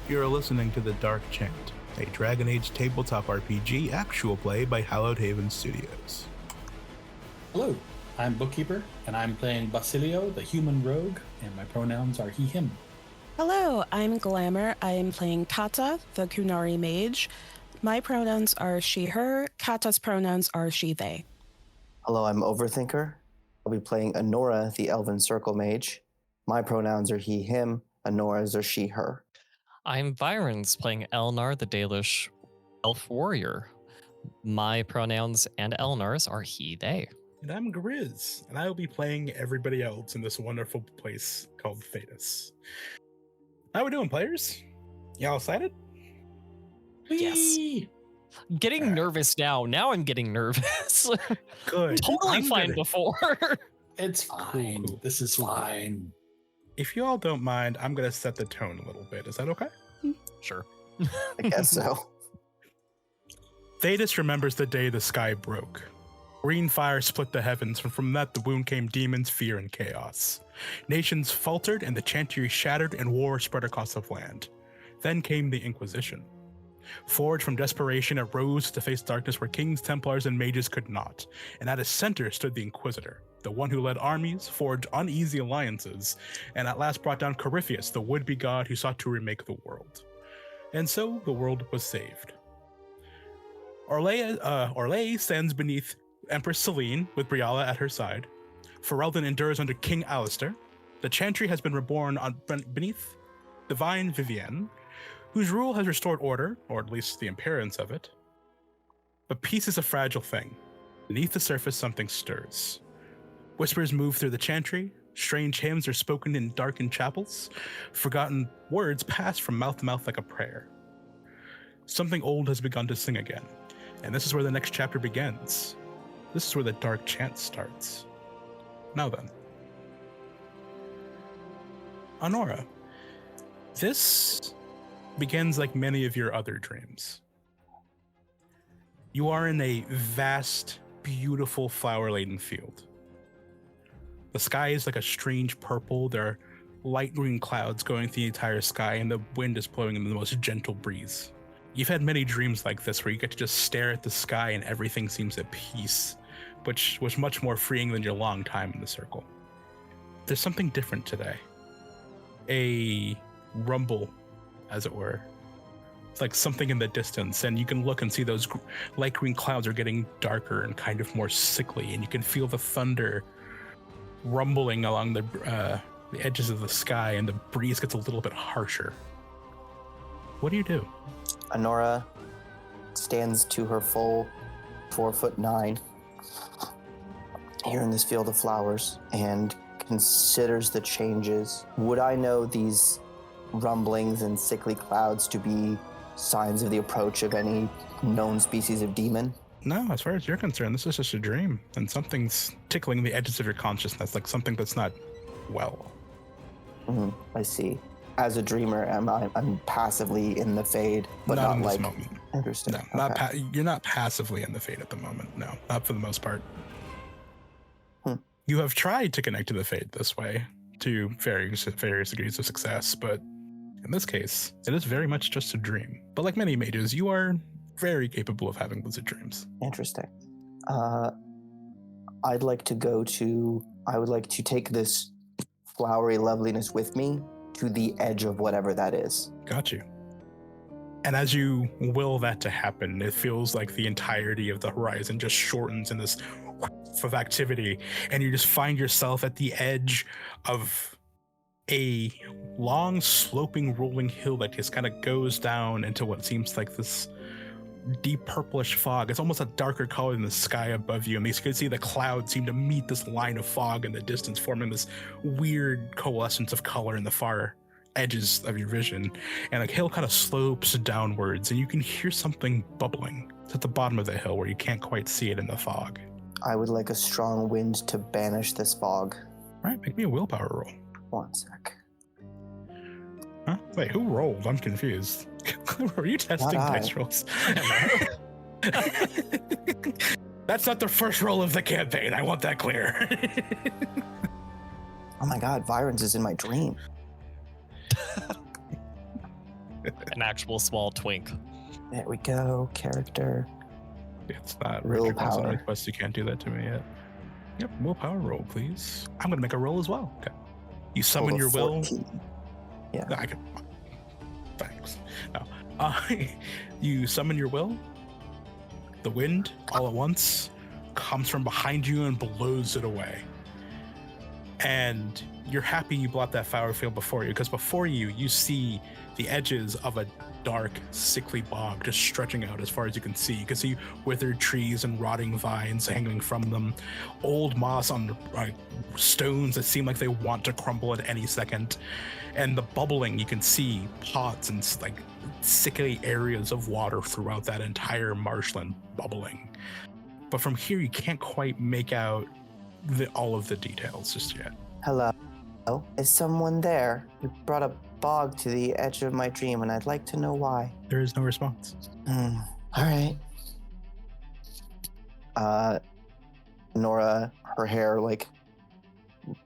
You're listening to The Dark Chant, a Dragon Age tabletop RPG actual play by Hallowed Haven Studios. Hello, I'm Bookkeeper, and I'm playing Basilio, the human rogue, and my pronouns are he, him. Hello, I'm Glamour. I am playing Kata, the Kunari mage. My pronouns are she, her. Kata's pronouns are she, they. Hello, I'm Overthinker. I'll be playing Honora, the Elven Circle Mage. My pronouns are he, him. Honora's are she, her. I'm Virens, playing Elnar, the Dalish elf warrior. My pronouns and Elnar's are he, they. And I'm Grizz, and I will be playing everybody else in this wonderful place called Thetis. How we doing, players? Y'all excited? Yes. Getting nervous now. Now I'm getting nervous. Good. Totally fine before. It's fine. Cool. This is fine. If you all don't mind, I'm going to set the tone a little bit. Is that okay? Sure. I guess so. Thetis remembers the day the sky broke. Green fire split the heavens, and from that the wound came demons, fear, and chaos. Nations faltered, and the Chantry shattered, and war spread across the land. Then came the Inquisition. Forged from desperation, it rose to face darkness where kings, templars, and mages could not, and at its center stood the Inquisitor, the one who led armies, forged uneasy alliances, and at last brought down Corypheus, the would-be god who sought to remake the world. And so the world was saved. Orlais stands beneath Empress Selene, with Briala at her side. Ferelden endures under King Alistair. The Chantry has been reborn beneath Divine Vivienne, whose rule has restored order, or at least the appearance of it. But peace is a fragile thing. Beneath the surface, something stirs. Whispers move through the Chantry, strange hymns are spoken in darkened chapels, forgotten words pass from mouth to mouth like a prayer. Something old has begun to sing again, and this is where the next chapter begins. This is where the Dark Chant starts. Now then. Honora, this begins like many of your other dreams. You are in a vast, beautiful, flower-laden field. The sky is like a strange purple. There are light green clouds going through the entire sky, and the wind is blowing in the most gentle breeze. You've had many dreams like this where you get to just stare at the sky and everything seems at peace, which was much more freeing than your long time in the circle. There's something different today. A rumble, as it were. It's like something in the distance, and you can look and see those light green clouds are getting darker and kind of more sickly, and you can feel the thunder rumbling along the edges of the sky, and the breeze gets a little bit harsher. What do you do? Honora stands to her full 4'9" here in this field of flowers and considers the changes. Would I know these rumblings and sickly clouds to be signs of the approach of any known species of demon? No, as far as you're concerned, this is just a dream, and something's tickling the edges of your consciousness, like something that's not well. I see. As a dreamer, I'm passively in the fade, but not in this like moment. Interesting. No, Okay. you're not passively in the fade at the moment. No, not for the most part. You have tried to connect to the fade this way to various degrees of success, but in this case, it is very much just a dream. But like many mages, you are very capable of having lucid dreams. Interesting. I would like to take this flowery loveliness with me to the edge of whatever that is. Got you. And as you will that to happen, it feels like the entirety of the horizon just shortens in this of activity, and you just find yourself at the edge of a long, sloping, rolling hill that just kind of goes down into what seems like this deep purplish fog. It's almost a darker color than the sky above you, and you can see the clouds seem to meet this line of fog in the distance, forming this weird coalescence of color in the far edges of your vision. And the hill kind of slopes downwards, and you can hear something bubbling. It's at the bottom of the hill where you can't quite see it in the fog. I would like a strong wind to banish this fog. All right, make me a willpower roll. One sec. Huh? Wait, who rolled? I'm confused. Were you testing dice rolls? That's not the first roll of the campaign. I want that clear. Oh my god, Virens is in my dream. An actual small twink. There we go. Character. It's not Willpower. request. You can't do that to me yet. Yep, willpower roll, please. I'm gonna make a roll as well. Okay. You summon your will. 14. Yeah. No, I can. Thanks. No. You summon your will. The wind, all at once, comes from behind you and blows it away. And you're happy you brought that flower field before you, because before you, you see the edges of a dark, sickly bog just stretching out as far as you can see. You can see withered trees and rotting vines hanging from them, old moss on stones that seem like they want to crumble at any second. And the bubbling, you can see pots and like sickly areas of water throughout that entire marshland bubbling. But from here, you can't quite make out all of the details just yet. Hello? Is someone there? You brought a bog to the edge of my dream, and I'd like to know why. There is no response. All right. Nora, her hair like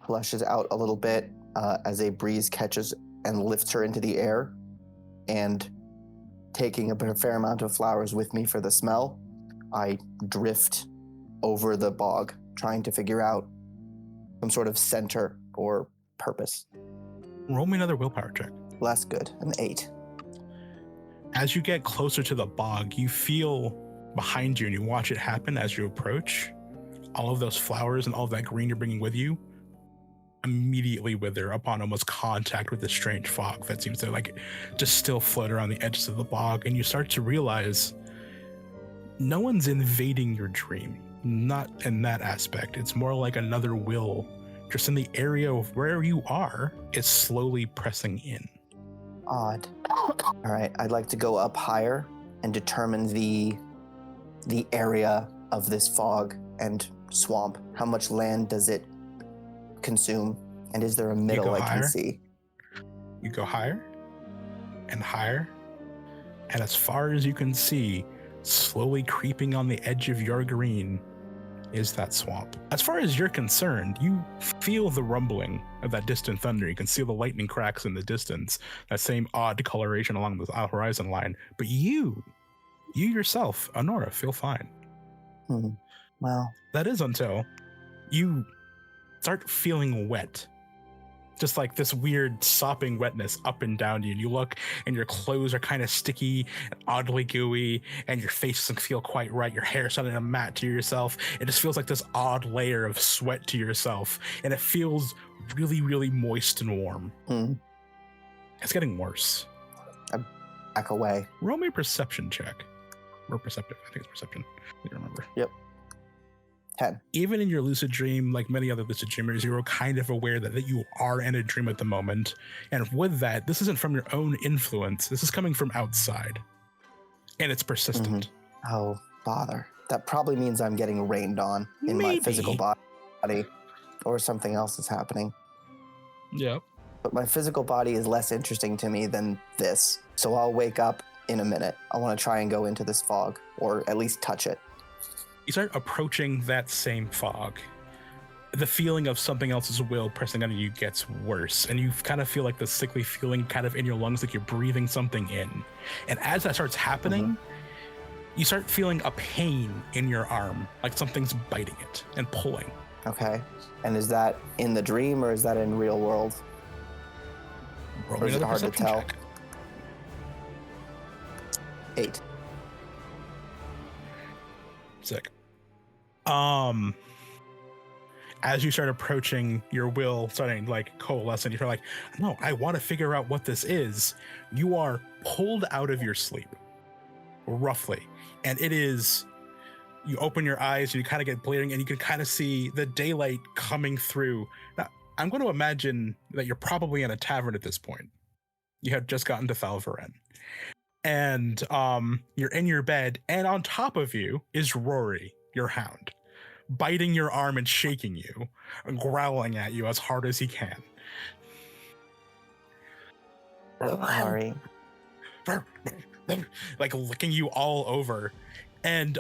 flushes out a little bit as a breeze catches and lifts her into the air, and taking a fair amount of flowers with me for the smell, I drift over the bog, trying to figure out some sort of center or purpose. Roll me another willpower check. Less good, an 8. As you get closer to the bog, you feel behind you and you watch it happen as you approach. All of those flowers and all of that green you're bringing with you immediately wither upon almost contact with the strange fog that seems to like just still float around the edges of the bog. And you start to realize no one's invading your dream. Not in that aspect. It's more like another will just in the area of where you are is slowly pressing in. Odd. All right, I'd like to go up higher and determine the area of this fog and swamp. How much land does it consume? And is there a middle I can see? You go higher and higher, and as far as you can see, slowly creeping on the edge of your green is that swamp. As far as you're concerned, you feel the rumbling of that distant thunder. You can see the lightning cracks in the distance, that same odd coloration along the horizon line. But you yourself, Honora, feel fine. Well, that is until you start feeling wet. Just like this weird sopping wetness up and down you. And you look and your clothes are kind of sticky and oddly gooey, and your face doesn't feel quite right. Your hair is starting to mat to yourself. It just feels like this odd layer of sweat to yourself. And it feels really, really moist and warm. It's getting worse. I back away. Roll me a perception check. Or perceptive. I think it's perception. I don't remember. Yep. 10. Even in your lucid dream, like many other lucid dreamers, you are kind of aware that you are in a dream at the moment. And with that, this isn't from your own influence. This is coming from outside. And it's persistent. Oh, bother. That probably means I'm getting rained on in my physical body, or something else is happening. Yep. But my physical body is less interesting to me than this. So I'll wake up in a minute. I want to try and go into this fog, or at least touch it. You start approaching that same fog. The feeling of something else's will pressing on you gets worse, and you kind of feel like the sickly feeling kind of in your lungs, like you're breathing something in. And as that starts happening, you start feeling a pain in your arm, like something's biting it and pulling. Okay. And is that in the dream, or is that in real world? Roll or is it another hard to perception tell? check. 8. Sick. As you start approaching your will, starting like coalescing, you're like, no, I want to figure out what this is. You are pulled out of your sleep, roughly. And it is, you open your eyes and you kind of get bleeding, and you can kind of see the daylight coming through. Now, I'm going to imagine that you're probably in a tavern at this point. You have just gotten to Thalvaren. And you're in your bed, and on top of you is Rory, your hound, biting your arm and shaking you, and growling at you as hard as he can. Sorry. Like licking you all over. And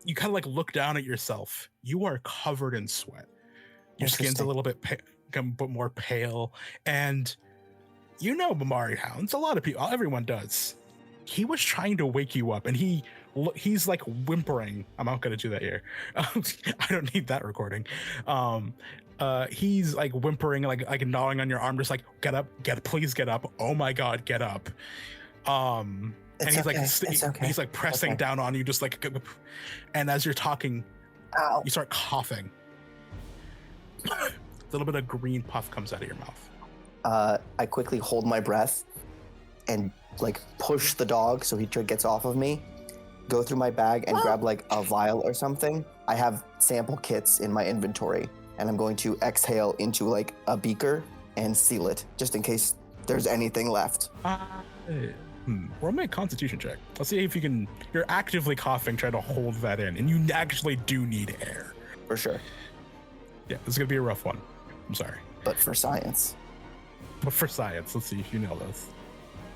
you kind of like look down at yourself. You are covered in sweat. Your skin's a little bit more pale, and you know Mamari hounds. A lot of people, everyone does. He was trying to wake you up, and he's like whimpering. I'm not gonna do that here. I don't need that recording. He's like whimpering, like gnawing on your arm, just like get up, please get up. Oh my god, get up. And he's like he's like pressing down on you, just like, and as you're talking, Ow. you start coughing. A little bit of green puff comes out of your mouth. I quickly hold my breath and like push the dog so he gets off of me, go through my bag and grab like a vial or something. I have sample kits in my inventory, and I'm going to exhale into like a beaker and seal it just in case there's anything left. Roll me a constitution check. Let's see if you can. You're actively coughing, try to hold that in, and you actually do need air. For sure. Yeah, this is gonna be a rough one. I'm sorry. But for science. But for science, let's see if you nail this.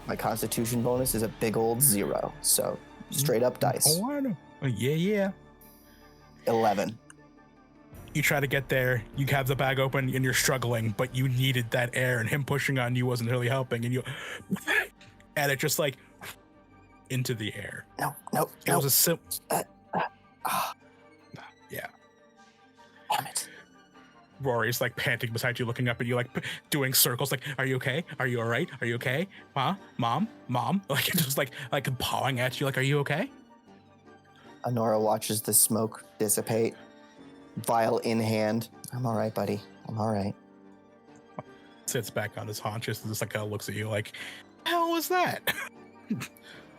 My constitution bonus is a big old 0, so straight up dice. Oh, I know. Yeah. 11. You try to get there, you have the bag open, and you're struggling, but you needed that air, and him pushing on you wasn't really helping, and you... And it just like... into the air. No. It was a simple... Yeah. Damn it. Rory's like panting beside you, looking up at you, like doing circles, like, "Are you okay? Are you all right? Are you okay? Huh? Mom? Like just like pawing at you, like, "Are you okay?" Honora watches the smoke dissipate, vial in hand. I'm all right, buddy. I'm all right. Sits back on his haunches and just like kind of looks at you, like, "Hell was that?"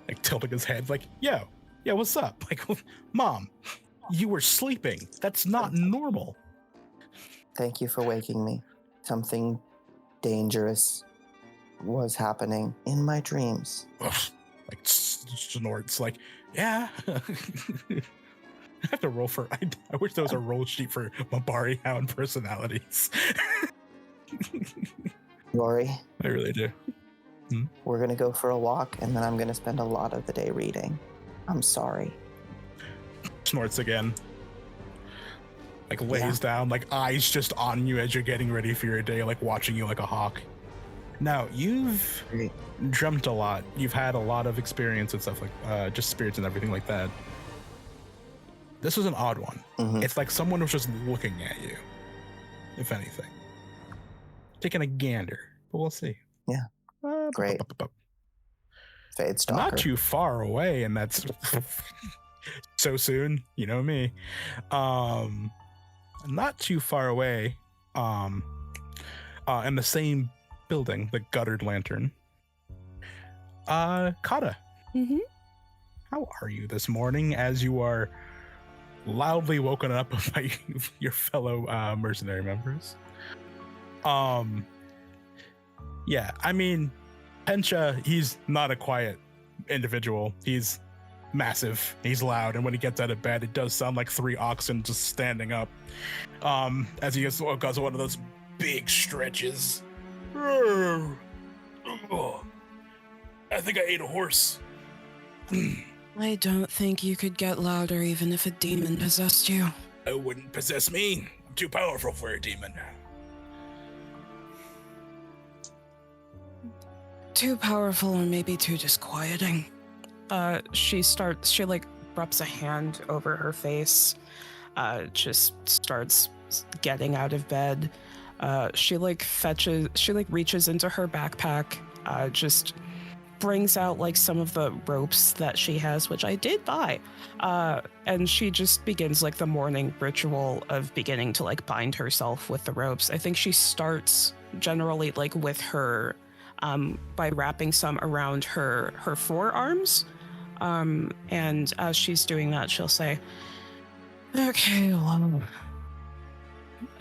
Like tilting his head, like, yeah, what's up? Like, Mom, you were sleeping. That's not normal. Thank you for waking me. Something dangerous was happening in my dreams. Ugh, like snorts, like, yeah. I have to roll for. I wish there was a roll sheet for Mamari hound personalities. Rory, I really do. we're gonna go for a walk, and then I'm gonna spend a lot of the day reading. I'm sorry. Snorts again. Like lays down, like eyes just on you as you're getting ready for your day, like watching you like a hawk. Now, you've dreamt a lot. You've had a lot of experience and stuff like just spirits and everything like that. This was an odd one. Mm-hmm. It's like someone was just looking at you, if anything. Taking a gander, but we'll see. Yeah. Great. Fade stalker. Not too far away, and that's so soon, you know me. Not too far away, in the same building, the guttered lantern. Kata. Mm-hmm. How are you this morning as you are loudly woken up by your fellow mercenary members? Yeah, I mean, Pencha, he's not a quiet individual. He's massive, he's loud, and when he gets out of bed, it does sound like 3 oxen just standing up. As he goes one of those big stretches. I think I ate a horse. I don't think you could get louder even if a demon possessed you. It wouldn't possess me. I'm too powerful for a demon. Too powerful or maybe too disquieting. She like rubs a hand over her face, just starts getting out of bed. She reaches into her backpack, just brings out like some of the ropes that she has, which I did buy. And she just begins like the morning ritual of beginning to like bind herself with the ropes. I think she starts generally like with her, by wrapping some around her forearms. And as she's doing that, she'll say, "Okay, well,"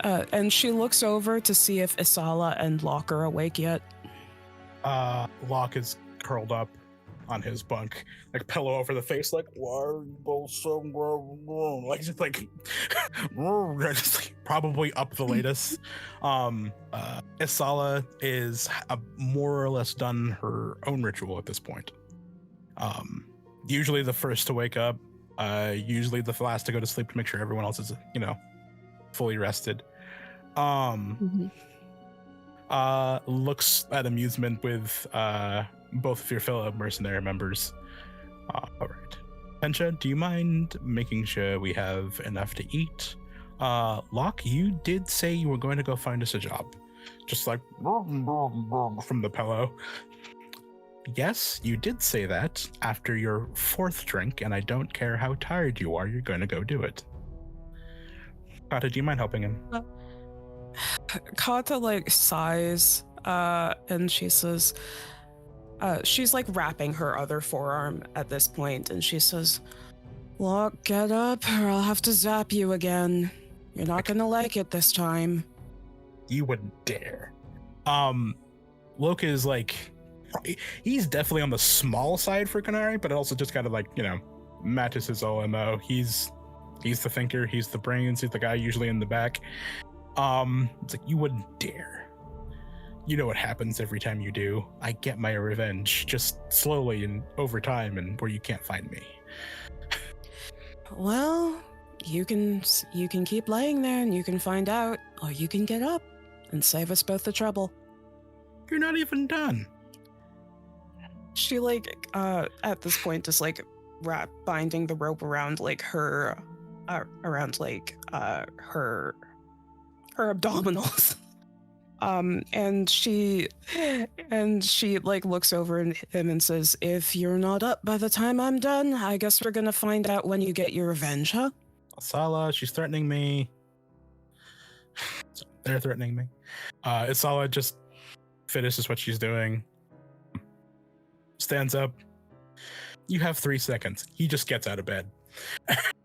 and she looks over to see if Isala and Locke are awake yet. Locke is curled up on his bunk, like pillow over the face, like, "Why are you both so grown?" Like just like, just like probably up the latest. Isala is more or less done her own ritual at this point. Usually the first to wake up, usually the last to go to sleep to make sure everyone else is, fully rested. looks at amusement with both of your fellow mercenary members. All right. Pensha, do you mind making sure we have enough to eat? Locke, you did say you were going to go find us a job. Just like from the pillow. Yes, you did say that after your 4th drink, and I don't care how tired you are, you're going to go do it. Kata, do you mind helping him? Kata like sighs, and she says, she's like wrapping her other forearm at this point, and she says, "Look, get up, or I'll have to zap you again. You're not gonna like it this time." You wouldn't dare. Loka is like, he's definitely on the small side for Canary, but also just kind of like, matches his OMO. He's the thinker, he's the brains, he's the guy usually in the back. It's like, you wouldn't dare. You know what happens every time you do. I get my revenge, just slowly and over time, and where you can't find me. Well, you can keep laying there and you can find out, or you can get up and save us both the trouble. You're not even done. She at this point is like binding the rope around like her her abdominals. And she like looks over at him and says, "If you're not up by the time I'm done, I guess we're gonna find out when you get your revenge, huh?" Asala, she's threatening me. They're threatening me. Asala just finishes what she's doing. Stands up. You have 3 seconds. He just gets out of bed.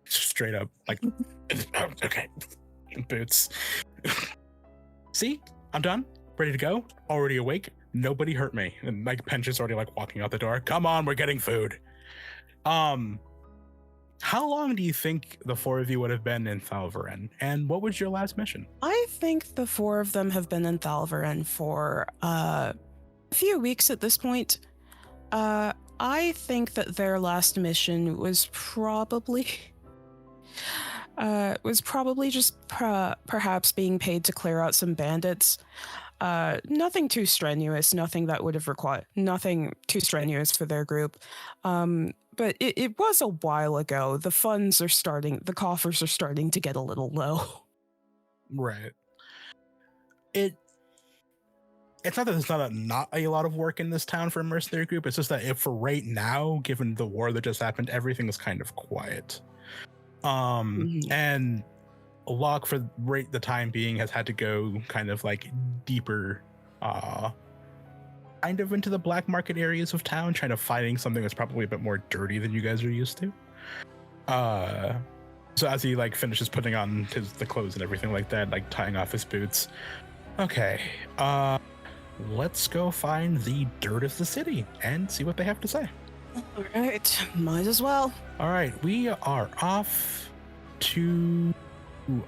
Straight up. Like, okay. Boots. See? I'm done. Ready to go. Already awake. Nobody hurt me. And like Pensha's already like walking out the door. Come on, we're getting food. How long do you think the 4 of you would have been in Thalvaren? And what was your last mission? I think the 4 of them have been in Thalvaren for a few weeks at this point. I think that their last mission was probably just perhaps being paid to clear out some bandits. Nothing too strenuous, nothing too strenuous for their group. But it was a while ago. The coffers are starting to get a little low. Right. It's not that there's not a lot of work in this town for a mercenary group. It's just that if for right now, given the war that just happened, everything is kind of quiet. And Locke for the time being has had to go kind of like deeper, kind of into the black market areas of town, trying to finding something that's probably a bit more dirty than you guys are used to. So as he like finishes putting on the clothes and everything like that, like tying off his boots. Okay, let's go find the dirt of the city and see what they have to say. All right, might as well. All right, we are off to,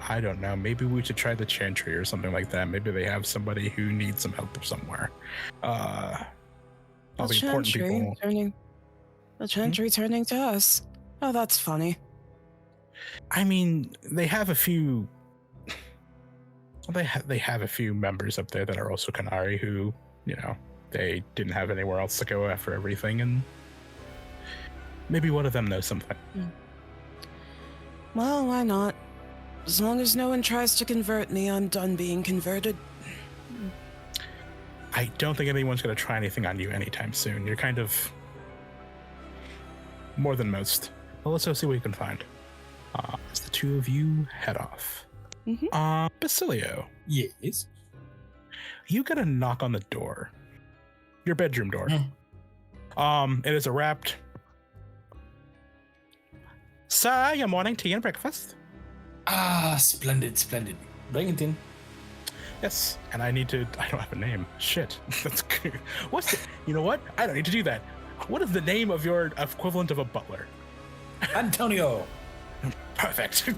I don't know, maybe we should try the Chantry or something like that. Maybe they have somebody who needs some help somewhere. All the important people. The Chantry turning to us. Oh, that's funny. I mean, they have a few. They have a few members up there that are also Kanari who, they didn't have anywhere else to go after everything, and maybe one of them knows something. Well, why not? As long as no one tries to convert me, I'm done being converted. I don't think anyone's going to try anything on you anytime soon. You're kind of more than most. Well, let's go see what we can find. As the 2 of you head off. Basilio. Yes. You get a knock on the door. Your bedroom door. It is a wrapped. Sir, your morning tea and breakfast. Ah, splendid. Bring it in. Yes, and I don't have a name. Shit. That's good. You know what? I don't need to do that. What is the name of your equivalent of a butler? Antonio. Perfect.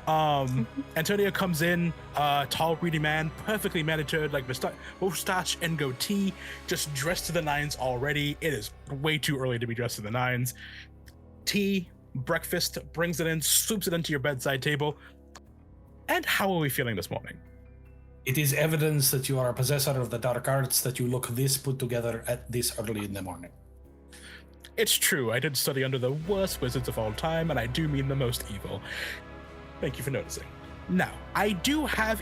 Antonio comes in, tall, greedy man, perfectly manicured, like mustache and goatee, just dressed to the nines already. It is way too early to be dressed to the nines. Tea, breakfast, brings it in, swoops it into your bedside table. And how are we feeling this morning? It is evidence that you are a possessor of the dark arts that you look this put together at this early in the morning. It's true. I did study under the worst wizards of all time, and I do mean the most evil. Thank you for noticing. Now, I do have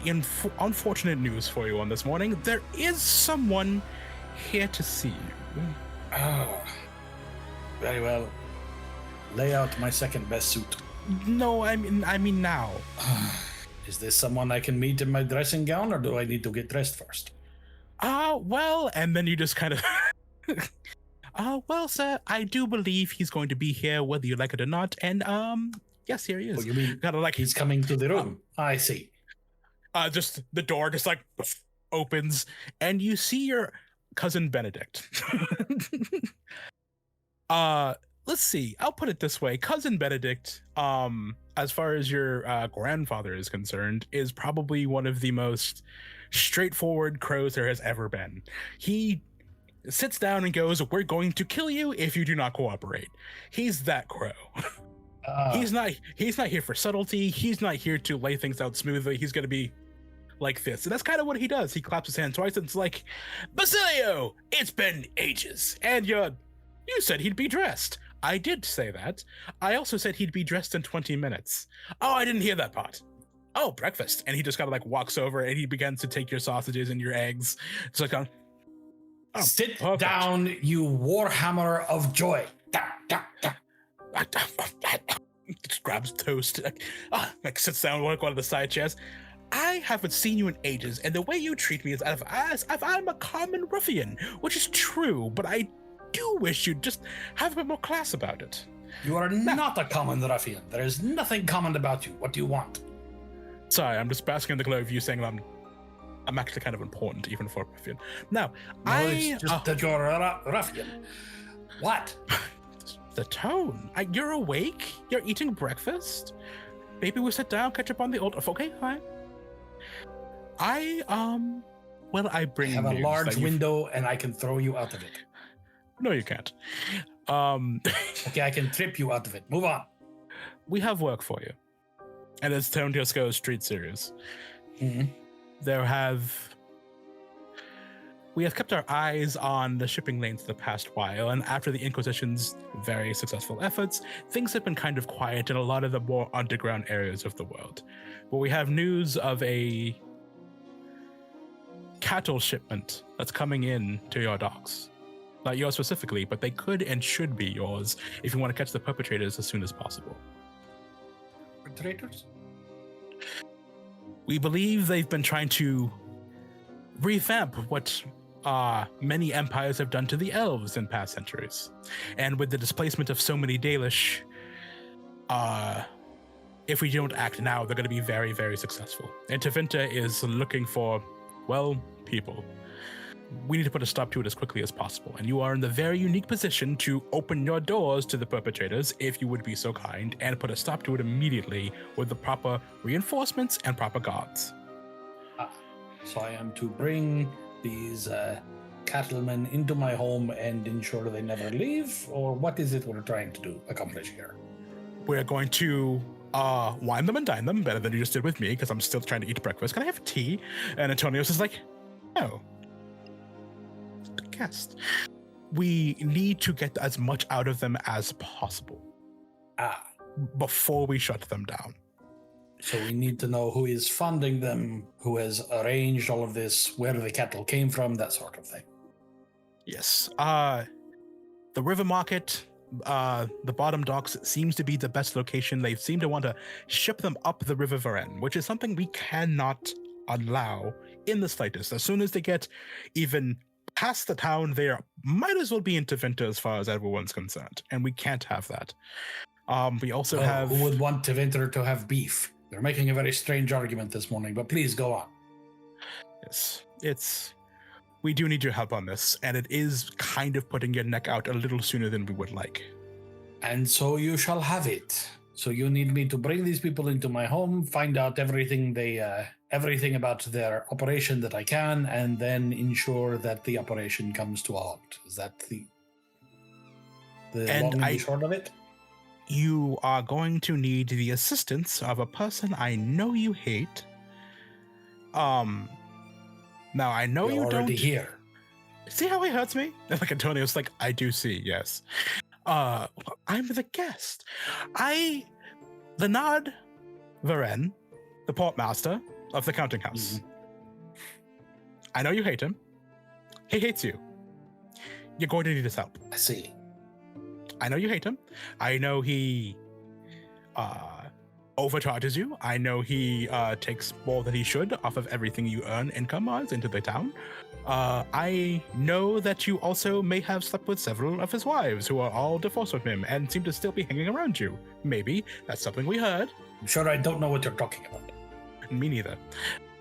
unfortunate news for you on this morning. There is someone here to see you. Ah, very well. Lay out my second best suit. No, I mean now. Is this someone I can meet in my dressing gown, or do I need to get dressed first? Well, and then you just kind of... well, sir, I do believe he's going to be here, whether you like it or not, and, yes, here he is. Oh, you mean kind of like he's coming to the room? I see. Just the door just like opens, and you see your cousin Benedict. Let's see. I'll put it this way: Cousin Benedict, as far as your grandfather is concerned, is probably one of the most straightforward crows there has ever been. He sits down and goes, "We're going to kill you if you do not cooperate." He's that crow. He's not here for subtlety. He's not here to lay things out smoothly. He's going to be like this. And that's kind of what he does. He claps his hand twice and it's like, "Basilio, it's been ages. And you said he'd be dressed." I did say that. I also said he'd be dressed in 20 minutes. Oh, I didn't hear that part. Oh, breakfast. And he just kind of like walks over and he begins to take your sausages and your eggs. It's like, sit perfect. down, you warhammer of joy. Just grabs toast, like sits down on one of the side chairs. I haven't seen you in ages, and the way you treat me is as if I'm a common ruffian, which is true, but I do wish you'd just have a bit more class about it. You are not a common ruffian. There is nothing common about you. What do you want? Sorry, I'm just basking in the glow of you saying that I'm actually kind of important, even for a ruffian. Now, it's just that you're a ruffian. What? The tone. You're awake? You're eating breakfast? Maybe we sit down, catch up on the old... Okay, fine. I bring have a news large that window and I can throw you out of it. No, you can't. Okay, I can trip you out of it. Move on. We have work for you. And his tone just goes street serious. Mm-hmm. We have kept our eyes on the shipping lanes the past while, and after the Inquisition's very successful efforts, things have been kind of quiet in a lot of the more underground areas of the world. But we have news of a cattle shipment that's coming in to your docks. Not yours specifically, but they could and should be yours if you want to catch the perpetrators as soon as possible. Perpetrators? We believe they've been trying to revamp what many empires have done to the elves in past centuries. And with the displacement of so many Dalish, if we don't act now, they're going to be very, very successful. And Tevinter is looking for, well, people. We need to put a stop to it as quickly as possible. And you are in the very unique position to open your doors to the perpetrators, if you would be so kind, and put a stop to it immediately with the proper reinforcements and proper guards. So I am to bring these cattlemen into my home and ensure they never leave? Or what is it we're trying to accomplish here? We're going to wine them and dine them better than you just did with me, because I'm still trying to eat breakfast. Can I have tea? And Antonio's is like, no. Guest. We need to get as much out of them as possible before we shut them down. So we need to know who is funding them, who has arranged all of this, where the cattle came from, that sort of thing. Yes. The river market, the bottom docks seems to be the best location. They seem to want to ship them up the River Varen, which is something we cannot allow in the slightest. As soon as they get even past the town, they might as well be in Tevinter as far as everyone's concerned, and we can't have that. We also have... Who would want Tevinter to have beef? They're making a very strange argument this morning, but please go on. Yes, we do need your help on this, and it is kind of putting your neck out a little sooner than we would like. And so you shall have it. So you need me to bring these people into my home, find out everything about their operation that I can, and then ensure that the operation comes to a halt. Is that the long and the short of it? You are going to need the assistance of a person I know you hate. Now I know You're you already don't here. see how he hurts me. And like Antonio's like, I do see, yes. I'm the guest. The Nod Varen, the portmaster of the counting house. I know you hate him. He hates you. You're going to need his help. I see. I know you hate him. I know he overcharges you. I know he takes more than he should off of everything you earn income-wise into the town. I know that you also may have slept with several of his wives who are all divorced from him and seem to still be hanging around you. Maybe that's something we heard. I'm sure I don't know what you're talking about. Me neither.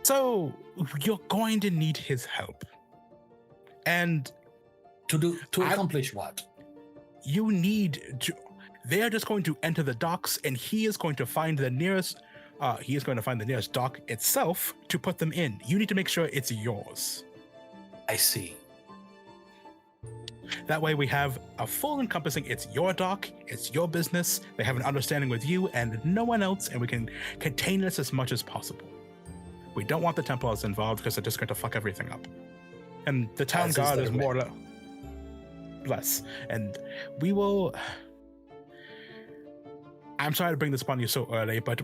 So you're going to need his help. And To accomplish what? you need to... They're just going to enter the docks, and he is going to find the nearest dock itself to put them in. You need to make sure it's yours. I see. That way we have a full encompassing, it's your dock, it's your business, they have an understanding with you and no one else, and we can contain this as much as possible. We don't want the Templars involved because they're just going to fuck everything up. And the town guard is more or less. And we will... I'm sorry to bring this upon you so early, but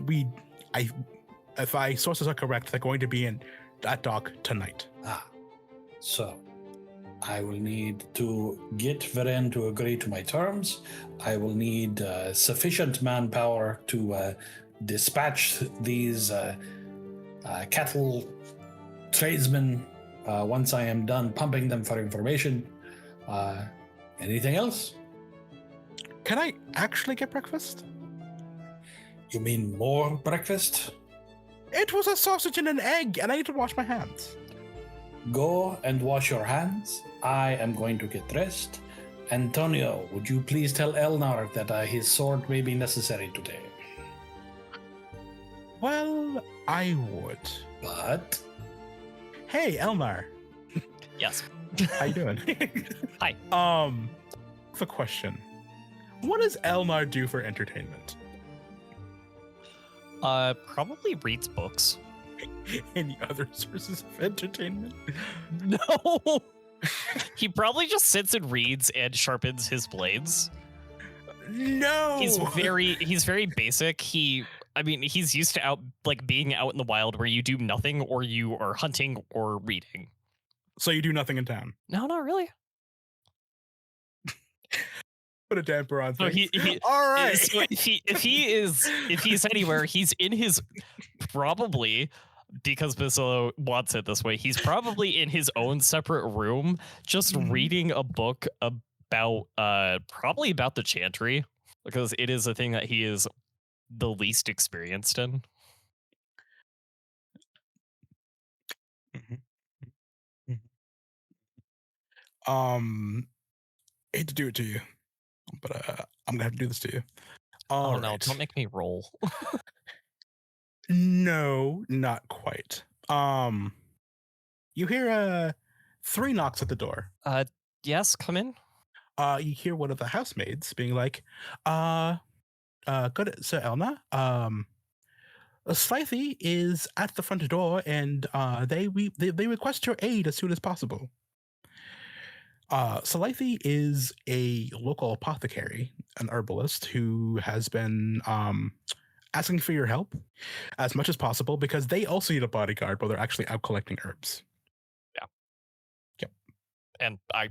if my sources are correct, they're going to be in that dock tonight. So I will need to get Varen to agree to my terms. I will need sufficient manpower to dispatch these cattle tradesmen once I am done pumping them for information. Anything else? Can I actually get breakfast? You mean more breakfast? It was a sausage and an egg, and I need to wash my hands. Go and wash your hands. I am going to get dressed. Antonio, would you please tell Elnar that his sword may be necessary today? Well, I would. But Hey, Elnar. Yes. How you doing? Hi. The question. What does Elnar do for entertainment? Probably reads books. Any other sources of entertainment? No. He probably just sits and reads and sharpens his blades. No. He's very basic. He's used to being out in the wild where you do nothing or you are hunting or reading. So you do nothing in town? No, not really. Put a damper on So things. he All right. So if he's anywhere, he's in his probably, because Basilo wants it this way, he's probably in his own separate room, just reading a book about probably about the Chantry, because it is a thing that he is the least experienced in. Hate to do it to you, but I'm gonna have to do this to you. Oh no, don't make me roll. No, not quite. You hear 3 knocks at the door. Yes, come in. You hear one of the housemaids being like, good Sir Elna, Slythe is at the front door, and they request your aid as soon as possible. Slythe is a local apothecary, an herbalist who has been asking for your help as much as possible because they also need a bodyguard, but they're actually out collecting herbs. Yeah. Yep. And I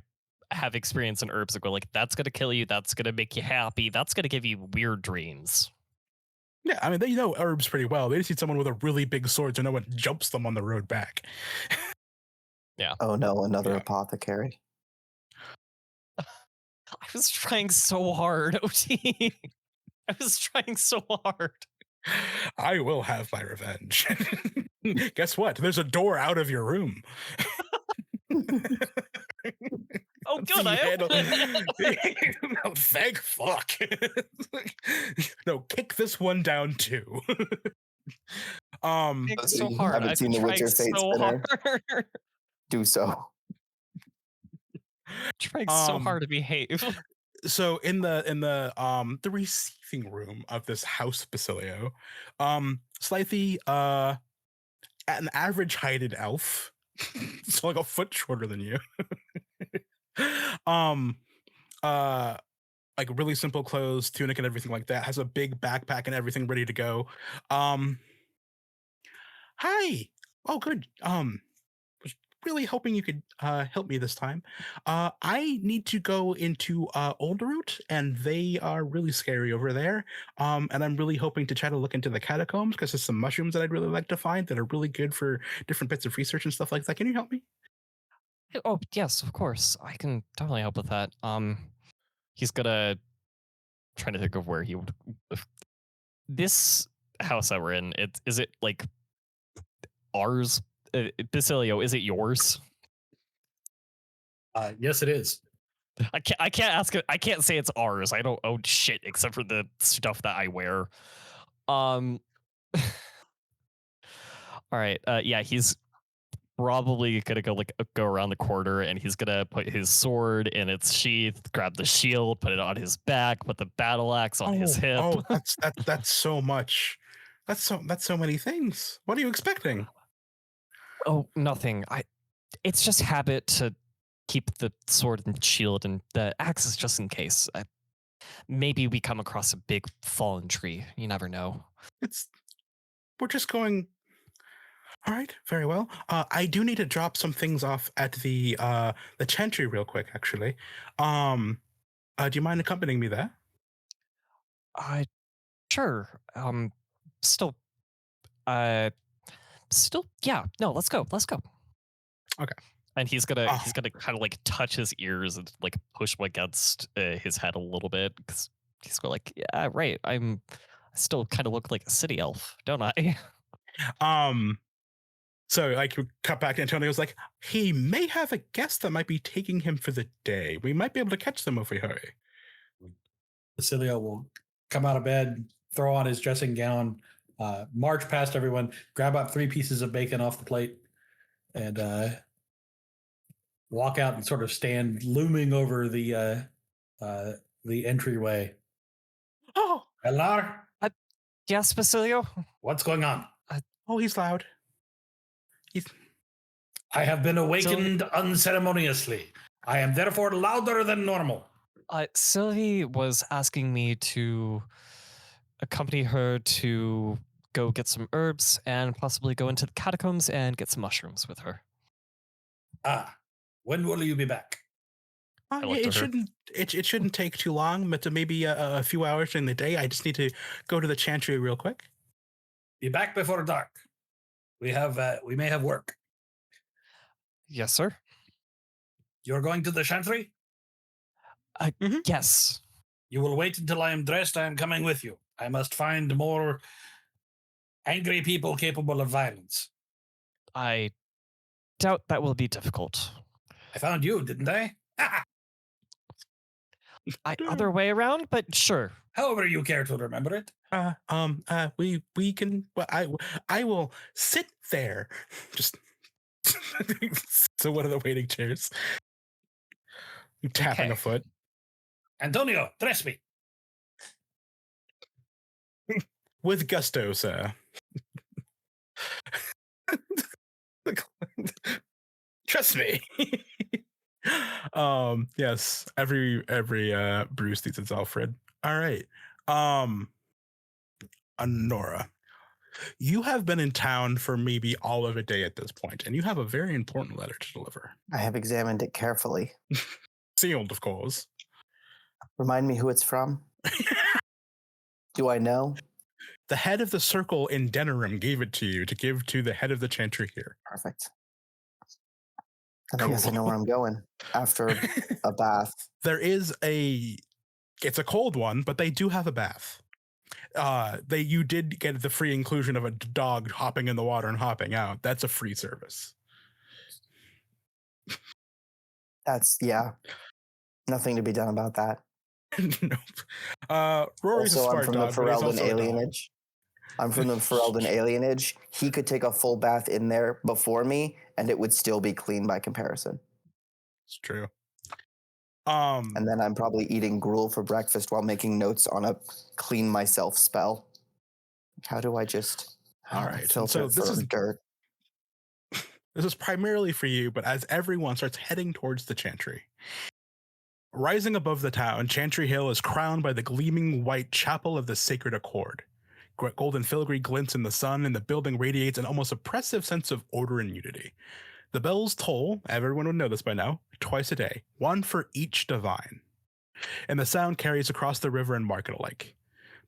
have experience in herbs that go like, that's going to kill you, that's going to make you happy, that's going to give you weird dreams. Yeah, I mean, they know herbs pretty well. They just need someone with a really big sword so no one jumps them on the road back. Yeah. Oh no, another apothecary. I was trying so hard, OT. I was trying so hard. I will have my revenge. Guess what? There's a door out of your room. Oh, good. I opened it. No, thank fuck. No, kick this one down too. So hard. Haven't I've seen the tried Witcher Fate so Spinner. hard. Do so. Trying so hard to behave. So in the receiving room of this house Basilio, Slythe, an average heighted elf, It's like a foot shorter than you. um, uh, like really simple clothes, tunic and everything like that. Has a big backpack and everything ready to go. Hi. Oh, good. Was really hoping you could help me this time. I need to go into Olderroot, and they are really scary over there. And I'm really hoping to try to look into the catacombs because there's some mushrooms that I'd really like to find that are really good for different bits of research and stuff like that. Can you help me? Oh, yes, of course. I can definitely help with that. He's gonna trying to think of where he would. This house that we're in, is it like ours? Basilio, is it yours? Yes, it is. I can't ask it. I can't say it's ours. I don't own shit except for the stuff that I wear. All right. Yeah, he's probably gonna go around the corner, and he's gonna put his sword in its sheath, grab the shield, put it on his back, put the battle axe on his hip. Oh, that's so much. That's so many things. What are you expecting? Oh, nothing. It's just habit to keep the sword and shield and the axe is just in case. Maybe we come across a big fallen tree. You never know. We're just going. All right, very well. I do need to drop some things off at the Chantry real quick, actually. Do you mind accompanying me there? I Sure. Still, uh, yeah. No, let's go. Let's go. Okay. And he's gonna Oh. kind of like touch his ears and like push him against his head a little bit because he's going like, yeah, right. I still kind of look like a city elf, don't I? So like we cut back to Antonio's like, he may have a guest that might be taking him for the day. We might be able to catch them if we hurry. Basilio will come out of bed, throw on his dressing gown, march past everyone, grab up 3 pieces of bacon off the plate, and walk out and sort of stand looming over the entryway. Oh, Elar, Yes, Basilio. what's going on? oh, he's loud. I have been awakened unceremoniously. I am therefore louder than normal. Sylvie was asking me to accompany her to go get some herbs and possibly go into the catacombs and get some mushrooms with her. When will you be back? looked at her. It shouldn't take too long, but maybe a few hours during the day. I just need to go to the Chantry real quick. Be back before dark. We may have work. Yes, sir. You're going to the Chantry? Yes. You will wait until I am dressed. I am coming with you. I must find more angry people capable of violence. I doubt that will be difficult. I found you, didn't I? Other way around, but sure. However you care to remember it. We can. Well, I will sit there. Just so one of the waiting chairs. Tapping Okay. a foot. Antonio, dress me. With gusto, sir. Trust me. Yes, every Bruce needs its Alfred. All right. Honora, you have been in town for maybe all of a day at this point, and you have a very important letter to deliver. I have examined it carefully. Sealed, of course. Remind me who it's from? Do I know? The head of the circle in Denerim gave it to you to give to the head of the Chantry here. Perfect. And I guess I know where I'm going after a bath. It's a cold one, but they do have a bath. You did get the free inclusion of a dog hopping in the water and hopping out. That's a free service. That's, yeah. Nothing to be done about that. Nope. Rory's Also, a I'm smart from dog, the but he's Ferelden also a dog. alienage. I'm from the Ferelden alienage. He could take a full bath in there before me, and it would still be clean by comparison. It's true. And then I'm probably eating gruel for breakfast while making notes on a clean myself spell. How do I just all right. filter So this for is dirt? This is primarily for you, but as everyone starts heading towards the Chantry. Rising above the town, Chantry Hill is crowned by the gleaming white Chapel of the Sacred Accord. Golden filigree glints in the sun, and the building radiates an almost oppressive sense of order and unity. The bells toll, everyone would know this by now, twice a day, one for each divine. And the sound carries across the river and market alike.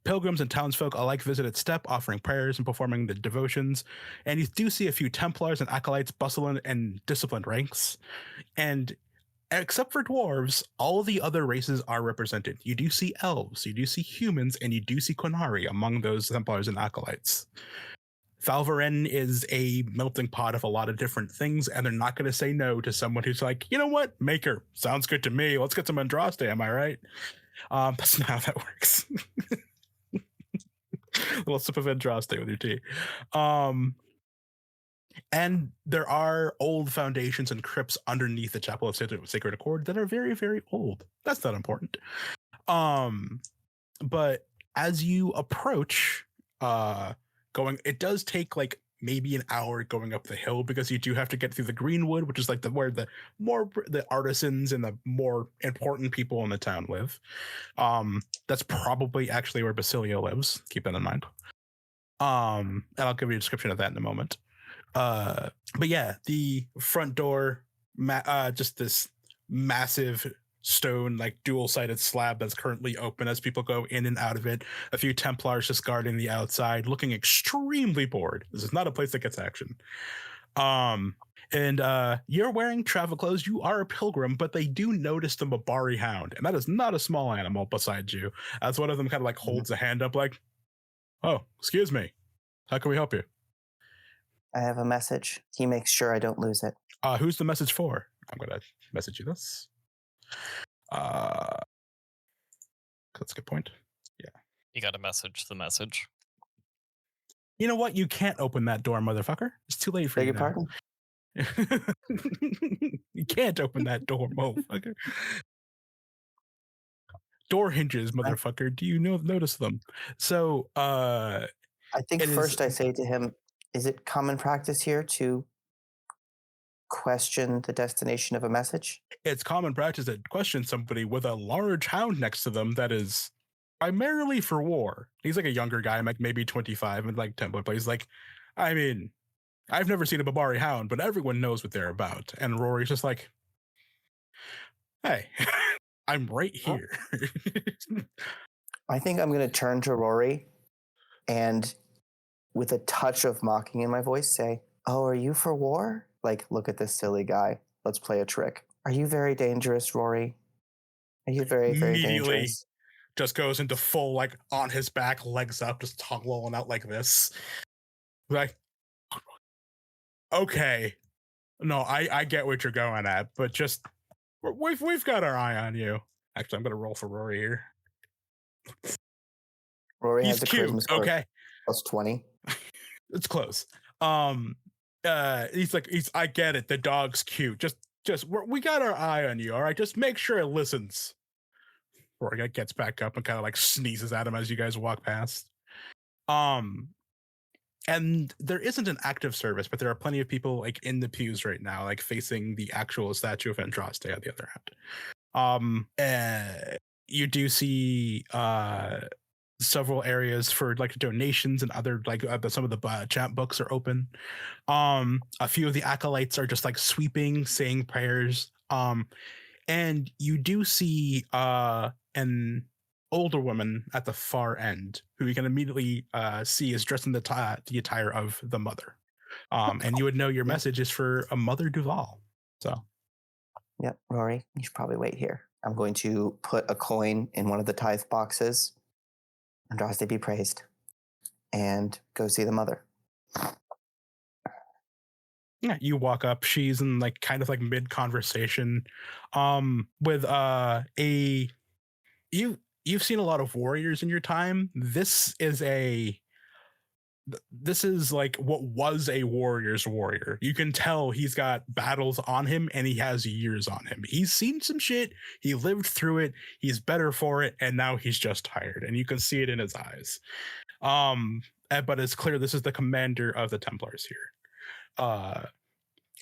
Pilgrims and townsfolk alike visit its step, offering prayers and performing the devotions. And you do see a few Templars and acolytes bustle in and disciplined ranks. And except for dwarves, all the other races are represented. You do see elves, you do see humans, and you do see Qunari among those Templars and acolytes. Falvaren is a melting pot of a lot of different things, and they're not going to say no to someone who's like, you know what, Maker, sounds good to me. Let's get some Andraste, am I right? That's not how that works. A little sip of Andraste with your tea. And there are old foundations and crypts underneath the Chapel of Sacred Accord that are very, very old. That's not important. But as you approach, it does take like maybe an hour going up the hill, because you do have to get through the Greenwood, which is like where the artisans and the more important people in the town live. That's probably actually where Basilia lives. Keep that in mind. And I'll give you a description of that in a moment. But yeah, the front door, just this massive stone, like dual-sided slab that's currently open as people go in and out of it. A few Templars just guarding the outside, looking extremely bored. This is not a place that gets action. And you're wearing travel clothes. You are a pilgrim, but they do notice the Mabari hound, and that is not a small animal beside you. As one of them kind of like holds a hand up, like, "Oh, excuse me, how can we help you?" I have a message. He makes sure I don't lose it. Who's the message for? I'm gonna message you this. That's a good point. Yeah. You got to message the message. You know what? You can't open that door, motherfucker. It's too late for Beg you your now. pardon? You can't open that door, motherfucker. Door hinges, motherfucker. Do you notice them? So, I think first I say to him, is it common practice here to question the destination of a message? It's common practice to question somebody with a large hound next to them that is primarily for war. He's like a younger guy, like maybe 25, and like Templar, but he's like, I mean, I've never seen a Babari hound, but everyone knows what they're about. And Rory's just like, hey, I'm right here. I think I'm going to turn to Rory and, with a touch of mocking in my voice, say, "Oh, are you for war? Like, look at this silly guy. Let's play a trick. Are you very dangerous, Rory? Are you very, very Immediately dangerous?" just goes into full, like, on his back, legs up, just toggling out like this. Like, okay. No, I get what you're going at, but just, we've got our eye on you. Actually, I'm going to roll for Rory here. Rory He's has a cute, charisma score okay? plus 20. It's close. He's I get it. The dog's cute. Just we got our eye on you. All right, just make sure it listens. Rory gets back up and kind of like sneezes at him as you guys walk past. And there isn't an active service, but there are plenty of people like in the pews right now, like facing the actual statue of Andraste on the other hand. You do see several areas for like donations, and other like some of the chant books are open. A few of the acolytes are just like sweeping, saying prayers. And you do see an older woman at the far end, who you can immediately see is dressed in the attire of the mother. And you would know your message is for a Mother Duval. So, yep, Rory, you should probably wait here. I'm going to put a coin in one of the tithe boxes. Andraste be praised. And go see the mother. Yeah, you walk up. She's in like kind of like mid conversation, with you've seen a lot of warriors in your time. This is like what was a warrior's warrior. You can tell he's got battles on him, and he has years on him. He's seen some shit. He lived through it. He's better for it, and now he's just tired, and you can see it in his eyes. But it's clear this is the commander of the Templars here.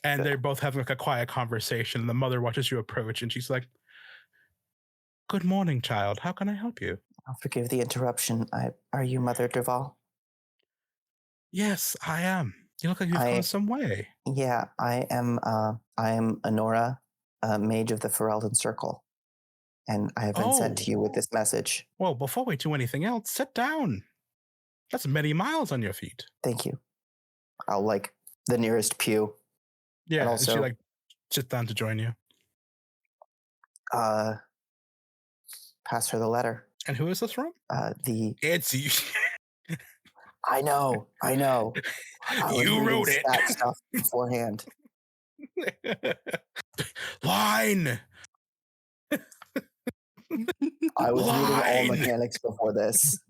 And they're both having like a quiet conversation. And the mother watches you approach, and she's like, "Good morning, child. How can I help you?" Forgive the interruption. Are you Mother Duval? Yes, I am. You look like you've come some way. Yeah, I am. I am Honora, Mage of the Ferelden Circle, and I have been sent to you with this message. Well, before we do anything else, sit down. That's many miles on your feet. Thank you. I'll like the nearest pew. Yeah, and and she also like sits down to join you. Pass her the letter. And who is this from? It's you. I know. You wrote it. That stuff beforehand. Line. I was reading all mechanics before this.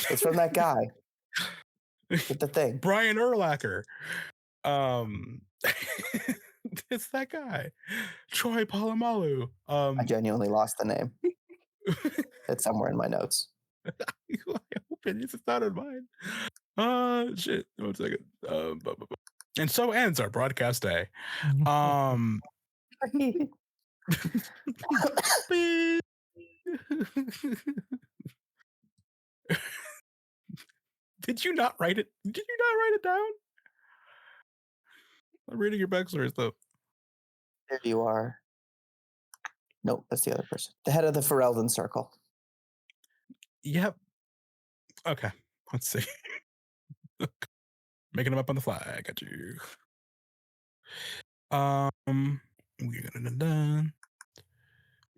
It's from that guy with the thing. Brian Urlacher. It's that guy. Troy Polamalu. I genuinely lost the name. It's somewhere in my notes. I hope it's not in mine. Shit. 1 second. And so ends our broadcast day. Did you not write it? Did you not write it down? I'm reading your backstory stuff. There you are. Nope, that's the other person. The head of the Ferelden Circle. Yep. Okay. Let's see. Making them up on the fly. I got you. We're gonna done.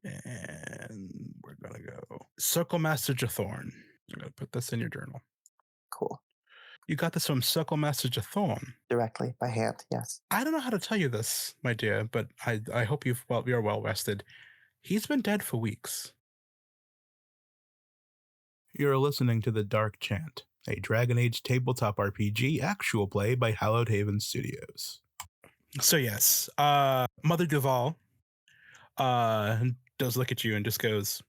And we're gonna go. Circle Master Jathorn. I'm gonna put this in your journal. Cool. You got this from Circle Master Jathorn. Directly by hand, yes. I don't know how to tell you this, my dear, but I hope you're well rested. He's been dead for weeks. You're listening to The Dark Chant, a Dragon Age tabletop RPG actual play by Hallowed Haven Studios. So yes, Mother Duval does look at you and just goes,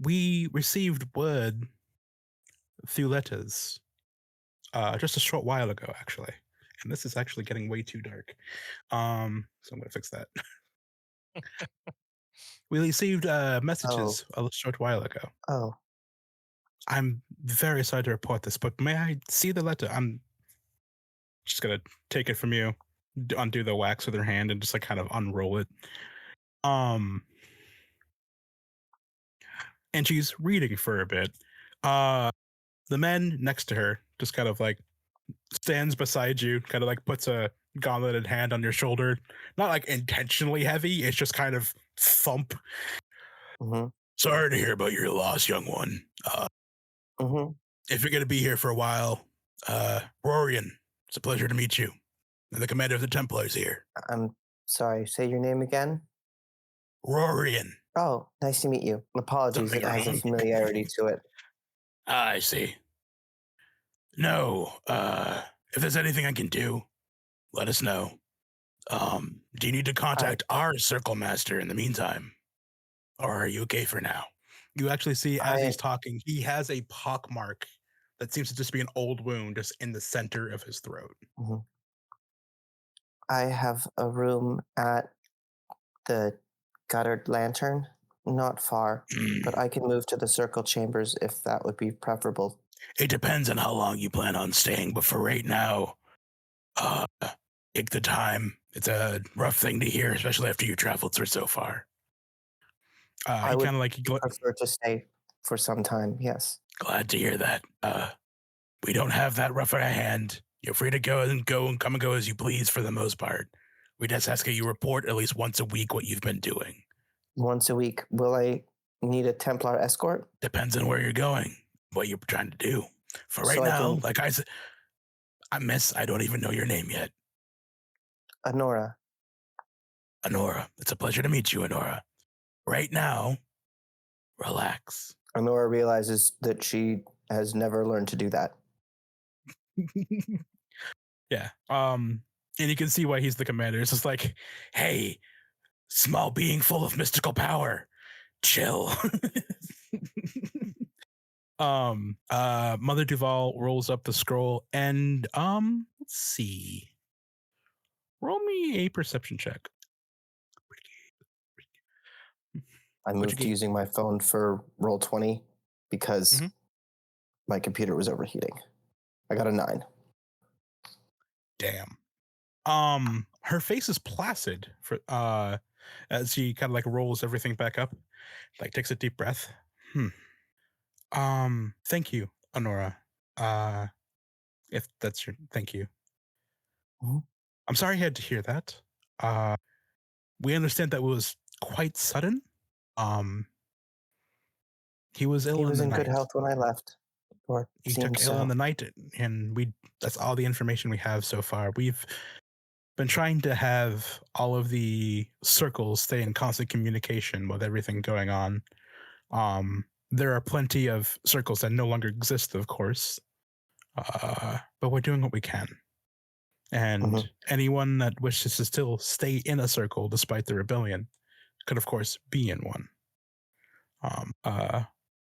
"We received word through letters just a short while ago, actually. And this is actually getting way too dark. So I'm gonna fix that. We received messages a short while ago. Oh. I'm very sorry to report this, but may I see the letter? I'm just gonna take it from you, undo the wax with her hand, and just like kind of unroll it. And she's reading for a bit. The man next to her just kind of like stands beside you, kind of like puts a gauntleted hand on your shoulder. Not like intentionally heavy, it's just kind of thump. Mm-hmm. Sorry to hear about your loss, young one. If you're going to be here for a while, Rorian, it's a pleasure to meet you. I'm the commander of the Templars here. I'm sorry, say your name again? Rorian. Oh, nice to meet you. Apologies, it has a familiarity to it. I see. No, if there's anything I can do, let us know. Do you need to contact our Circle Master in the meantime? Or are you okay for now? You actually see, as he's talking, he has a pockmark that seems to just be an old wound just in the center of his throat. Mm-hmm. I have a room at the Guttered Lantern, not far, but I can move to the Circle Chambers if that would be preferable. It depends on how long you plan on staying, but for right now, take the time. It's a rough thing to hear, especially after you traveled through so far. I would prefer to stay for some time, yes. Glad to hear that. We don't have that rough of a hand. You're free to go and come and go as you please for the most part. We just ask that you report at least once a week what you've been doing. Once a week. Will I need a Templar escort? Depends on where you're going, what you're trying to do. For right now, like I said, I don't even know your name yet. Honora. Honora. It's a pleasure to meet you, Honora. Right now, relax. Honora realizes that she has never learned to do that. Yeah. And you can see why he's the commander. It's just like, hey, small being full of mystical power. Chill. Mother Duval rolls up the scroll and let's see. Roll me a perception check. I moved to using my phone for roll 20 because my computer was overheating. I got a 9. Damn. Her face is placid for as she kind of like rolls everything back up, like takes a deep breath. Thank you, Honora. If that's your thank you. Mhm. I'm sorry you had to hear that. We understand that was quite sudden. He was ill He was in in the good night. health when I left. Or He seems took ill in so. the night, and that's all the information we have so far. We've been trying to have all of the circles stay in constant communication with everything going on. There are plenty of circles that no longer exist, of course, but we're doing what we can. And anyone that wishes to still stay in a circle despite the rebellion could, of course, be in one.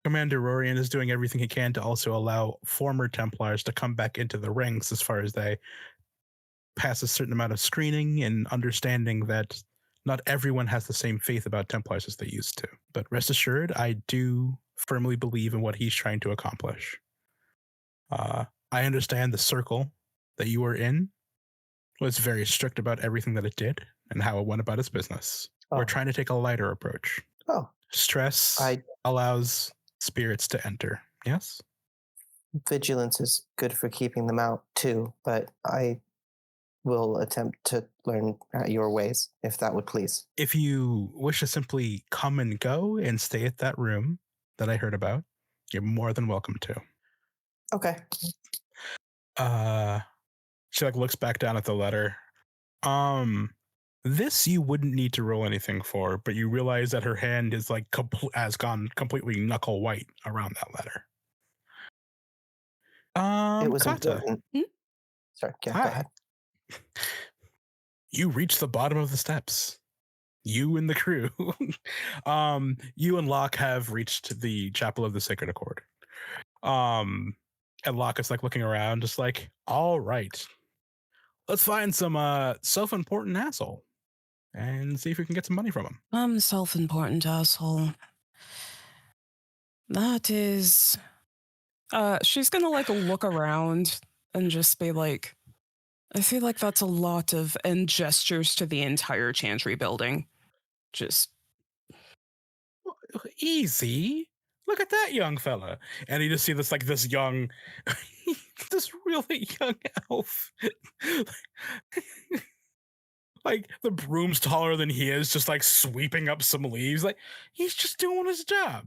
Commander Rorian is doing everything he can to also allow former Templars to come back into the ranks as far as they pass a certain amount of screening and understanding that not everyone has the same faith about Templars as they used to. But rest assured, I do firmly believe in what he's trying to accomplish. I understand the circle that you were in was very strict about everything that it did and how it went about its business. We're trying to take a lighter approach. Stress allows spirits to enter. Yes? Vigilance is good for keeping them out too, but I will attempt to learn your ways, if that would please. If you wish to simply come and go and stay at that room that I heard about, you're more than welcome to. Okay. She like looks back down at the letter. This you wouldn't need to roll anything for, but you realize that her hand is like has gone completely knuckle white around that letter. It was Kata. important. Sorry, yeah, Hi. go ahead. You reached the bottom of the steps. You and the crew. You and Locke have reached the Chapel of the Sacred Accord. And Locke is like looking around, just like, all right, let's find some self-important asshole and see if we can get some money from him. I'm self-important asshole. That is... she's gonna like look around and just be like, I feel like that's a lot of, and gestures to the entire Chantry building. Just... Easy. Look at that young fella. And you just see this like this young, this really young elf. Like the broom's taller than he is, just like sweeping up some leaves. Like he's just doing his job.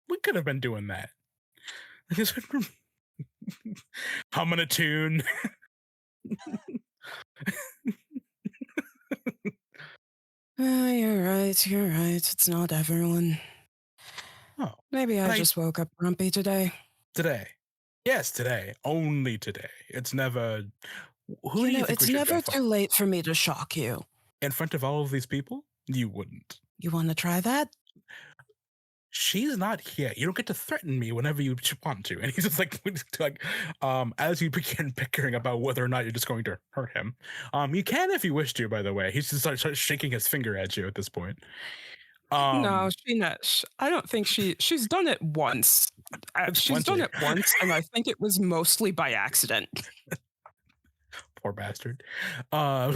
We could have been doing that. Humming a tune. You're right. You're right. It's not everyone. Oh, Maybe I just woke up grumpy today. Today. Yes, today. Only today. It's never. Who do you think it's we should never go too late for me to shock you. in front of all of these people? You wouldn't. You want to try that? She's not here. You don't get to threaten me whenever you want to. And he's just like, as you begin bickering about whether or not you're just going to hurt him. You can if you wish to, by the way. He's just starts shaking his finger at you at this point. No, I don't think she's done it once. She's done it once, and I think it was mostly by accident. Poor bastard. I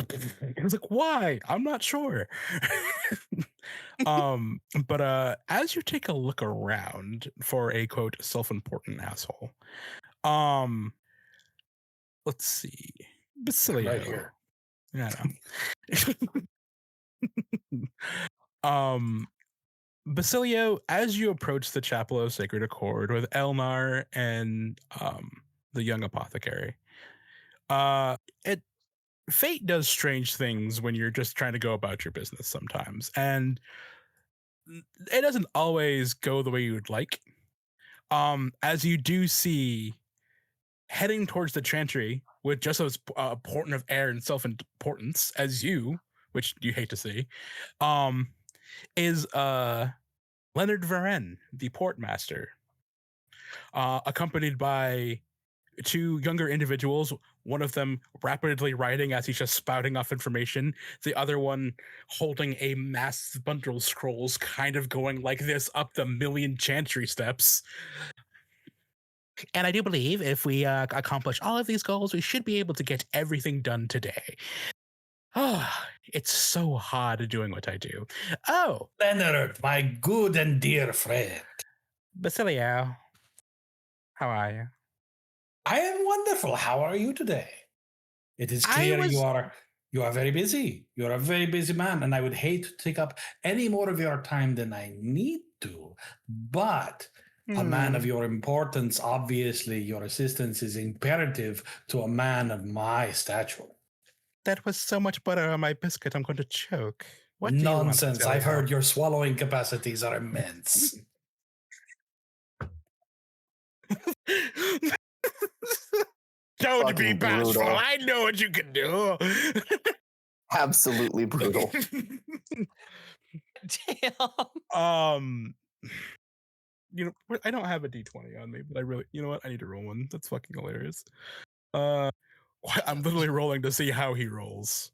was like, why? I'm not sure. But as you take a look around for a quote self-important asshole, let's see. Basilio. Right here. Yeah. Basilio, as you approach the Chapel of Sacred Accord with Elnar and the young apothecary, fate does strange things when you're just trying to go about your business sometimes, and it doesn't always go the way you would like. As you do see heading towards the Chantry with just as important of air and self-importance as you, which you hate to see, is Leonard Varen, the portmaster. accompanied by two younger individuals, one of them rapidly writing as he's just spouting off information, the other one holding a massive bundle of scrolls, kind of going like this up the million chantry steps. And I do believe if we accomplish all of these goals, we should be able to get everything done today. Oh, it's so hard doing what I do. Oh, Leonard, my good and dear friend. Basilio, how are you? I am wonderful. How are you today? It is clear you are very busy. You're a very busy man, and I would hate to take up any more of your time than I need to. But a man of your importance, obviously, your assistance is imperative to a man of my stature. That was so much butter on my biscuit, I'm going to choke. What do you want, Nonsense. I've Basilio? heard your swallowing capacities are immense. Don't be Fucking bashful. brutal. I know what you can do. Absolutely brutal. Damn. You know, I don't have a D20 on me, but I really, you know what? I need to roll one. That's fucking hilarious. I'm literally rolling to see how he rolls.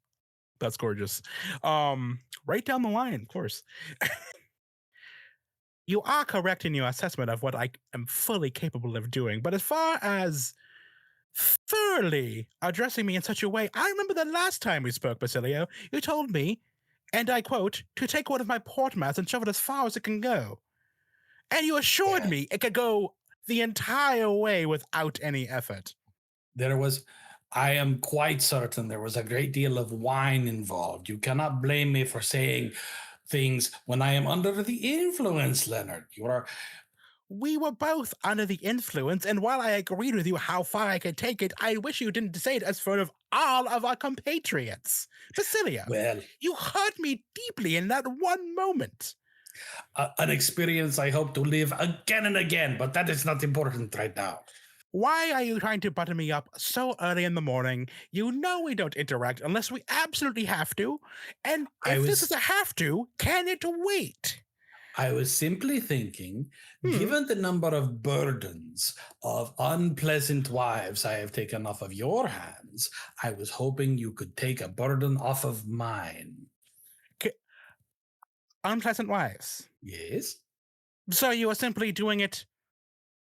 That's gorgeous. Right down the line, of course. You are correct in your assessment of what I am fully capable of doing, but as far as thoroughly addressing me in such a way, I remember the last time we spoke, Basilio, you told me, and I quote, to take one of my portmats and shove it as far as it can go. And you assured me it could go the entire way without any effort. I am quite certain there was a great deal of wine involved. You cannot blame me for saying things when I am under the influence, Leonard. We were both under the influence, and while I agreed with you how far I could take it, I wish you didn't say it as front of all of our compatriots. Basilio, Well, you hurt me deeply in that one moment. An experience I hope to live again and again, but that is not important right now. Why are you trying to butter me up so early in the morning? You know we don't interact unless we absolutely have to. And if this is a have to, can it wait? I was simply thinking, given the number of burdens of unpleasant wives I have taken off of your hands, I was hoping you could take a burden off of mine. Unpleasant wives? Yes. So you are simply doing it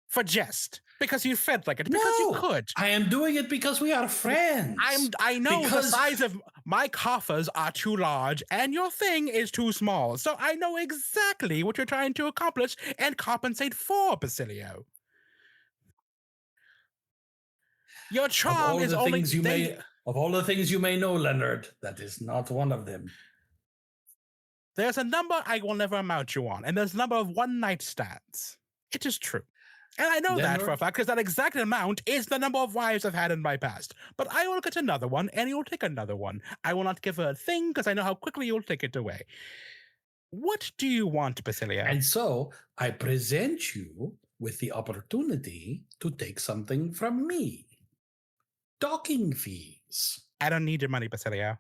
for jest? Because you felt like it? Because you could? I am doing it because we are friends. I know the size of my coffers are too large and your thing is too small. So I know exactly what you're trying to accomplish and compensate for, Basilio. Your charm is only... Of all the things you may know, Leonard, that is not one of them. There's a number I will never amount you on, and there's a number of one-night stands. It is true. And I know that for a fact, because that exact amount is the number of wives I've had in my past. But I will get another one, and you'll take another one. I will not give her a thing, because I know how quickly you'll take it away. What do you want, Basilio? And so, I present you with the opportunity to take something from me. Docking fees. I don't need your money, Basilio.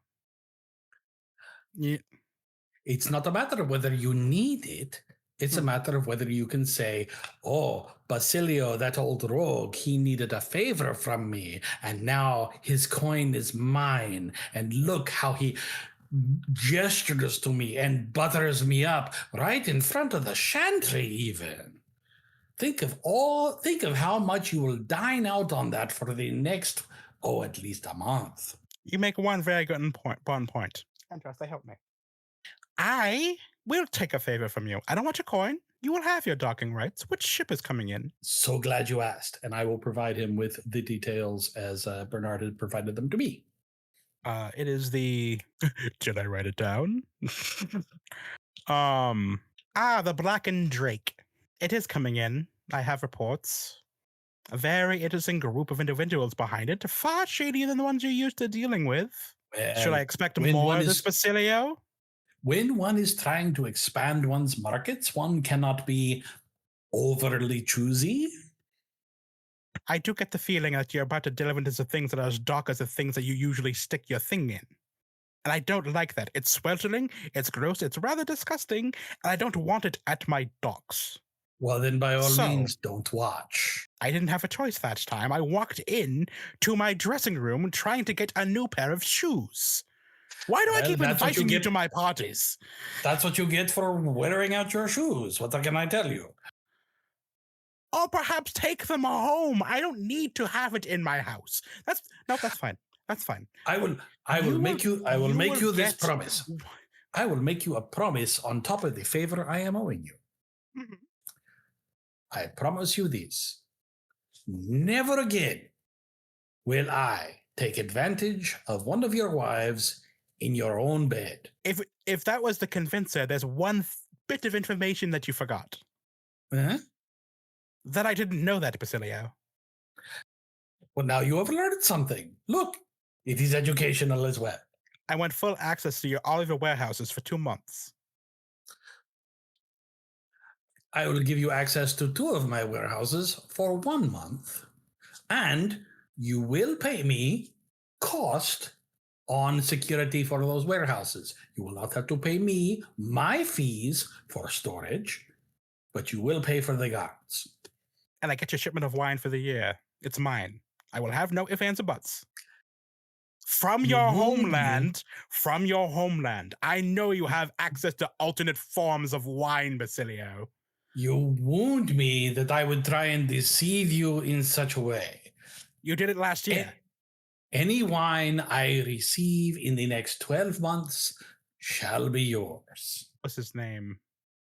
It's not a matter of whether you need it. It's a matter of whether you can say, oh, Basilio, that old rogue, he needed a favor from me, and now his coin is mine. And look how he gestures to me and butters me up right in front of the chantry even. Think of how much you will dine out on that for the next, at least a month. You make one very good point. Contrast, they help me. I will take a favor from you. I don't want your coin. You will have your docking rights. Which ship is coming in? So glad you asked. And I will provide him with the details as Bernard had provided them to me. It is the... Did I write it down? The Blackened Drake. It is coming in. I have reports. A very interesting group of individuals behind it. Far shadier than the ones you're used to dealing with. Should I expect more of this, Basilio? When one is trying to expand one's markets, one cannot be overly choosy. I do get the feeling that you're about to delve into the things that are as dark as the things that you usually stick your thing in. And I don't like that. It's sweltering, it's gross, it's rather disgusting, and I don't want it at my docks. Well, then by all So- means, don't watch. I didn't have a choice that time. I walked in to my dressing room trying to get a new pair of shoes. Why do I Well, keep that's what you inviting you get- to my parties? That's what you get for wearing out your shoes. What can I tell you? Or perhaps take them home. I don't need to have it in my house. That's fine. That's fine. I will You make will- you I will you make will you this get- promise. I will make you a promise on top of the favor I am owing you. Mhm. I promise you this. Never again will I take advantage of one of your wives in your own bed. If that was the convincer, there's one bit of information that you forgot. Huh? That I didn't know that, Basilio. Well, now you have learned something. Look, it is educational as well. I want full access to all of your warehouses for 2 months. I will give you access to 2 of my warehouses for 1 month, and you will pay me cost on security for those warehouses. You will not have to pay me my fees for storage, but you will pay for the guards. And I get your shipment of wine for the year. It's mine. I will have no ifs, ands, or buts. From You your wound me. homeland. I know you have access to alternate forms of wine, Basilio. You wound me that I would try and deceive you in such a way. You did it last year. Any wine I receive in the next 12 months shall be yours. What's his name?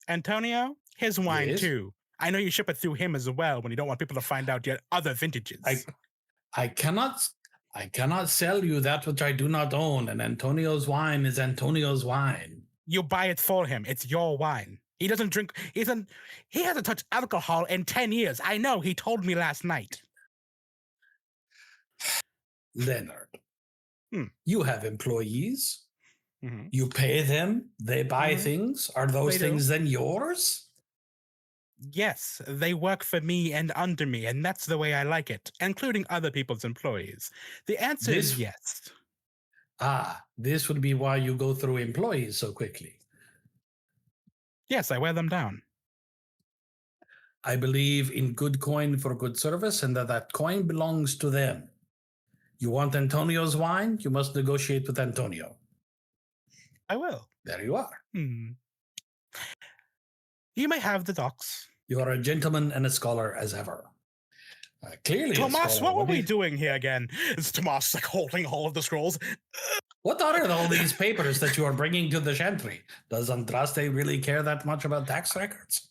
Antonio? His wine Yes. too. I know you ship it through him as well when you don't want people to find out yet other vintages. I cannot sell you that which I do not own, and Antonio's wine is Antonio's wine. You buy it for him. It's your wine. He doesn't drink. He hasn't touched alcohol in 10 years. I know. He told me last night. Leonard, Hmm. you have employees. Mhm. You pay them. They buy Mhm. things. Are those They do. things then yours? Yes, they work for me and under me, and that's the way I like it, including other people's employees. The answer is This- yes. This would be why you go through employees so quickly. Yes, I wear them down. I believe in good coin for good service, and that coin belongs to them. You want Antonio's wine? You must negotiate with Antonio. I will. There you are. You may have the docs. You are a gentleman and a scholar as ever. Clearly, a Tomas, scholar. what were we is- doing here again? Is Tomas like holding all of the scrolls? What are all these papers that you are bringing to the Chantry? Does Andraste really care that much about tax records?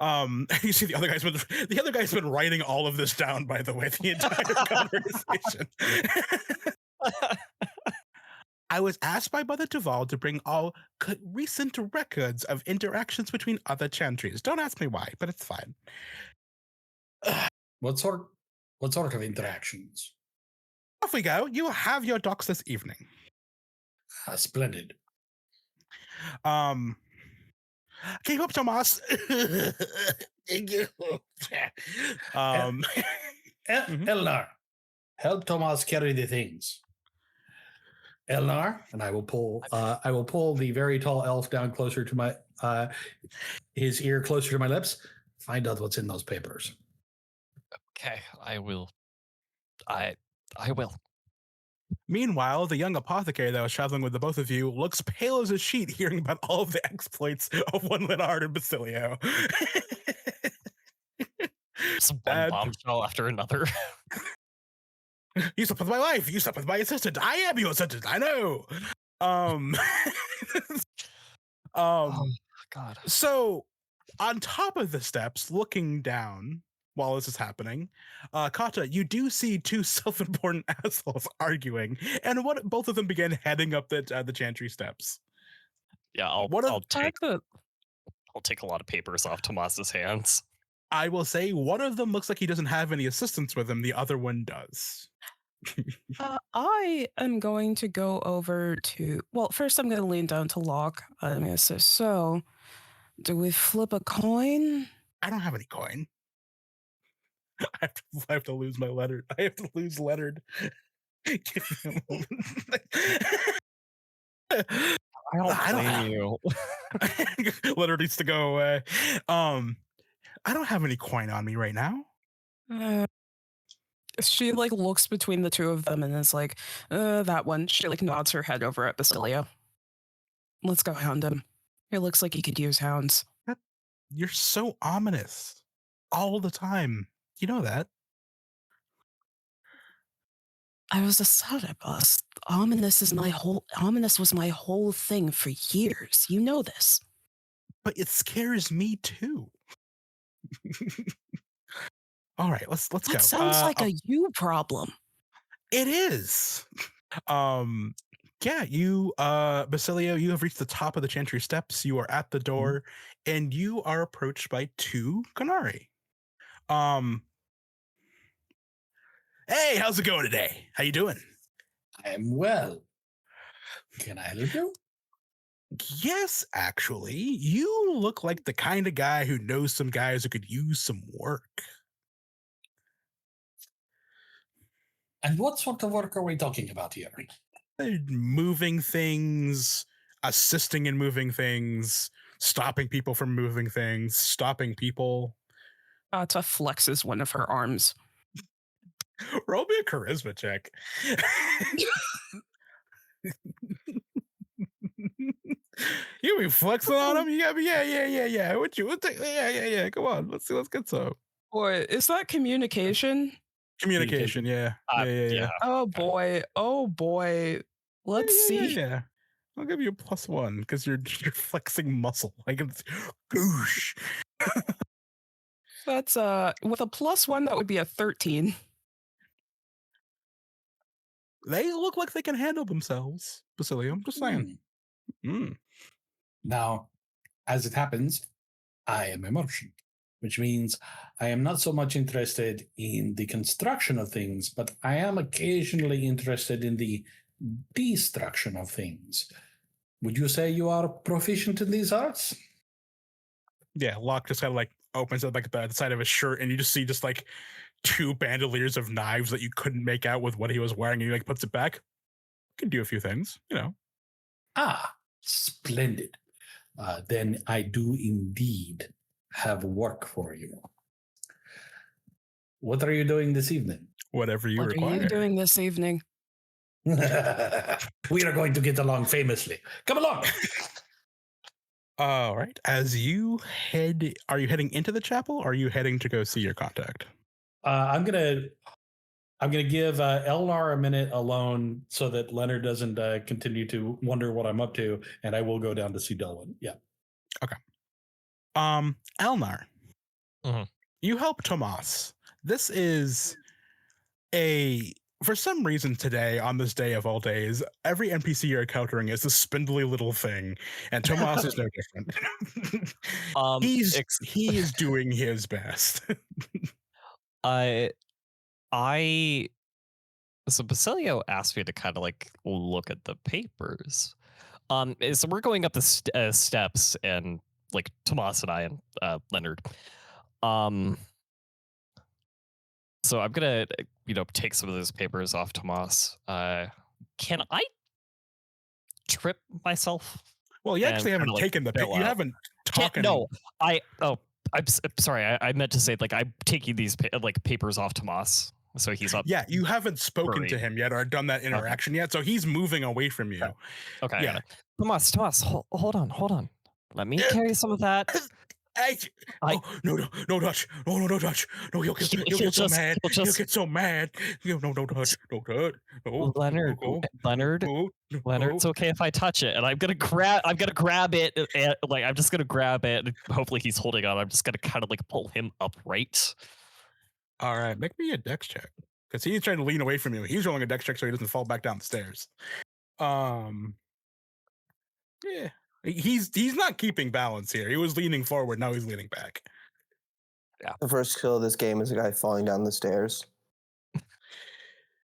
You see the other guy's been writing all of this down, by the way, the entire conversation. I was asked by Mother Duval to bring all recent records of interactions between other chantries. Don't ask me why, but it's fine. What sort of interactions? Off we go. You will have your docs this evening. Splendid. Keep up, Tomas. Mhm. Elnar, help Tomas carry the things. Elnar, and I will pull the very tall elf down closer to my his ear closer to my lips. Find out what's in those papers. Okay, I will. I will. Meanwhile, the young apothecary that was traveling with the both of you looks pale as a sheet hearing about all of the exploits of one Leonard and Basilio. Just one And- bombshell after another. You slept with my wife. You slept with my assistant. I am your assistant. I know. Oh, God. So, on top of the steps, looking down while this is happening, Kata, you do see 2 self-important assholes arguing, and both of them begin heading up the chantry steps. Yeah, I'll What a- I'll take a lot of papers off Tomas's hands. I will say one of them looks like he doesn't have any assistants with him. The other one does. I am going to go over to. Well, first I'm going to lean down to Locke. I'm going to say, so, do we flip a coin? I don't have any coin. I have to lose my Leonard. I have to lose Leonard. Give me a moment. I don't I don't blame have- you. Leonard needs to go away. I don't have any coin on me right now. Uh, she like looks between the two of them and is like, that one. She like nods her head over at Basilio. Let's go hound him. It looks like he could use hounds. You're so ominous all the time. You know that. I was a Sada boss. Ominous was my whole thing for years. You know this. But it scares me too. All right, let's go. That sounds like a you problem. It is. Yeah, you Basilio, you have reached the top of the chantry steps. You are at the door, and you are approached by two Canari. Hey, how's it going today? How you doing? I am well. Can I help you? Yes, actually. You look like the kind of guy who knows some guys who could use some work. And what sort of work are we talking about here? Moving things, assisting in moving things, stopping people from moving things, stopping people. To flexes one of her arms. Roll me a charisma check. You be flexing on him? Yeah. Yeah. Come on, let's get some Boy, is that communication? communication. Yeah. Oh boy. Let's see. Yeah. I'll give you a +1 because you're flexing muscle. Like it's goosh. That's with a +1, that would be a 13. They look like they can handle themselves, Basilio. I'm just saying. Now, as it happens, I am a merchant, which means I am not so much interested in the construction of things, but I am occasionally interested in the destruction of things. Would you say you are proficient in these arts? Yeah, Locke just kind of like opens up like the side of his shirt, and you just see just like two bandoliers of knives that you couldn't make out with what he was wearing, and he like puts it back. Can do a few things, you know. Ah, splendid. Then I do indeed have work for you. What are you doing this evening? Whatever you What require. are you doing this evening? We are going to get along famously. Come along. All right. As you head, are you heading into the chapel? Or are you heading to go see your contact? I'm gonna give Elnar a minute alone so that Leonard doesn't continue to wonder what I'm up to, and I will go down to see Delwyn. Yeah. Okay. Elnar, you help Tomas. This is for some reason today, on this day of all days, every NPC you're encountering is this spindly little thing, and Tomas is no different. He is doing his best. So Basilio asked me to kind of like look at the papers. So we're going up the steps, and like Tomas and I and Leonard. So I'm gonna take some of those papers off Tomas. Can I trip myself? Well, you actually haven't taken the you haven't talked. No, I'm sorry. I meant to say like I'm taking these papers off Tomas. So he's up. Yeah, you haven't spoken to him yet or done that interaction yet. So he's moving away from you. Okay. Yeah. Tomas, hold on. Let me carry some of that. No touch. No touch. No, he'll get so mad. He'll get so mad. No touch. No. Leonard, it's okay if I touch it, and I'm gonna grab it, and like I'm just gonna grab it. And hopefully he's holding on. I'm just gonna kind of like pull him upright. All right, make me a dex check because he's trying to lean away from you. He's rolling a dex check so he doesn't fall back down the stairs. Yeah. He's not keeping balance here. He was leaning forward, now he's leaning back. Yeah. The first kill of this game is a guy falling down the stairs.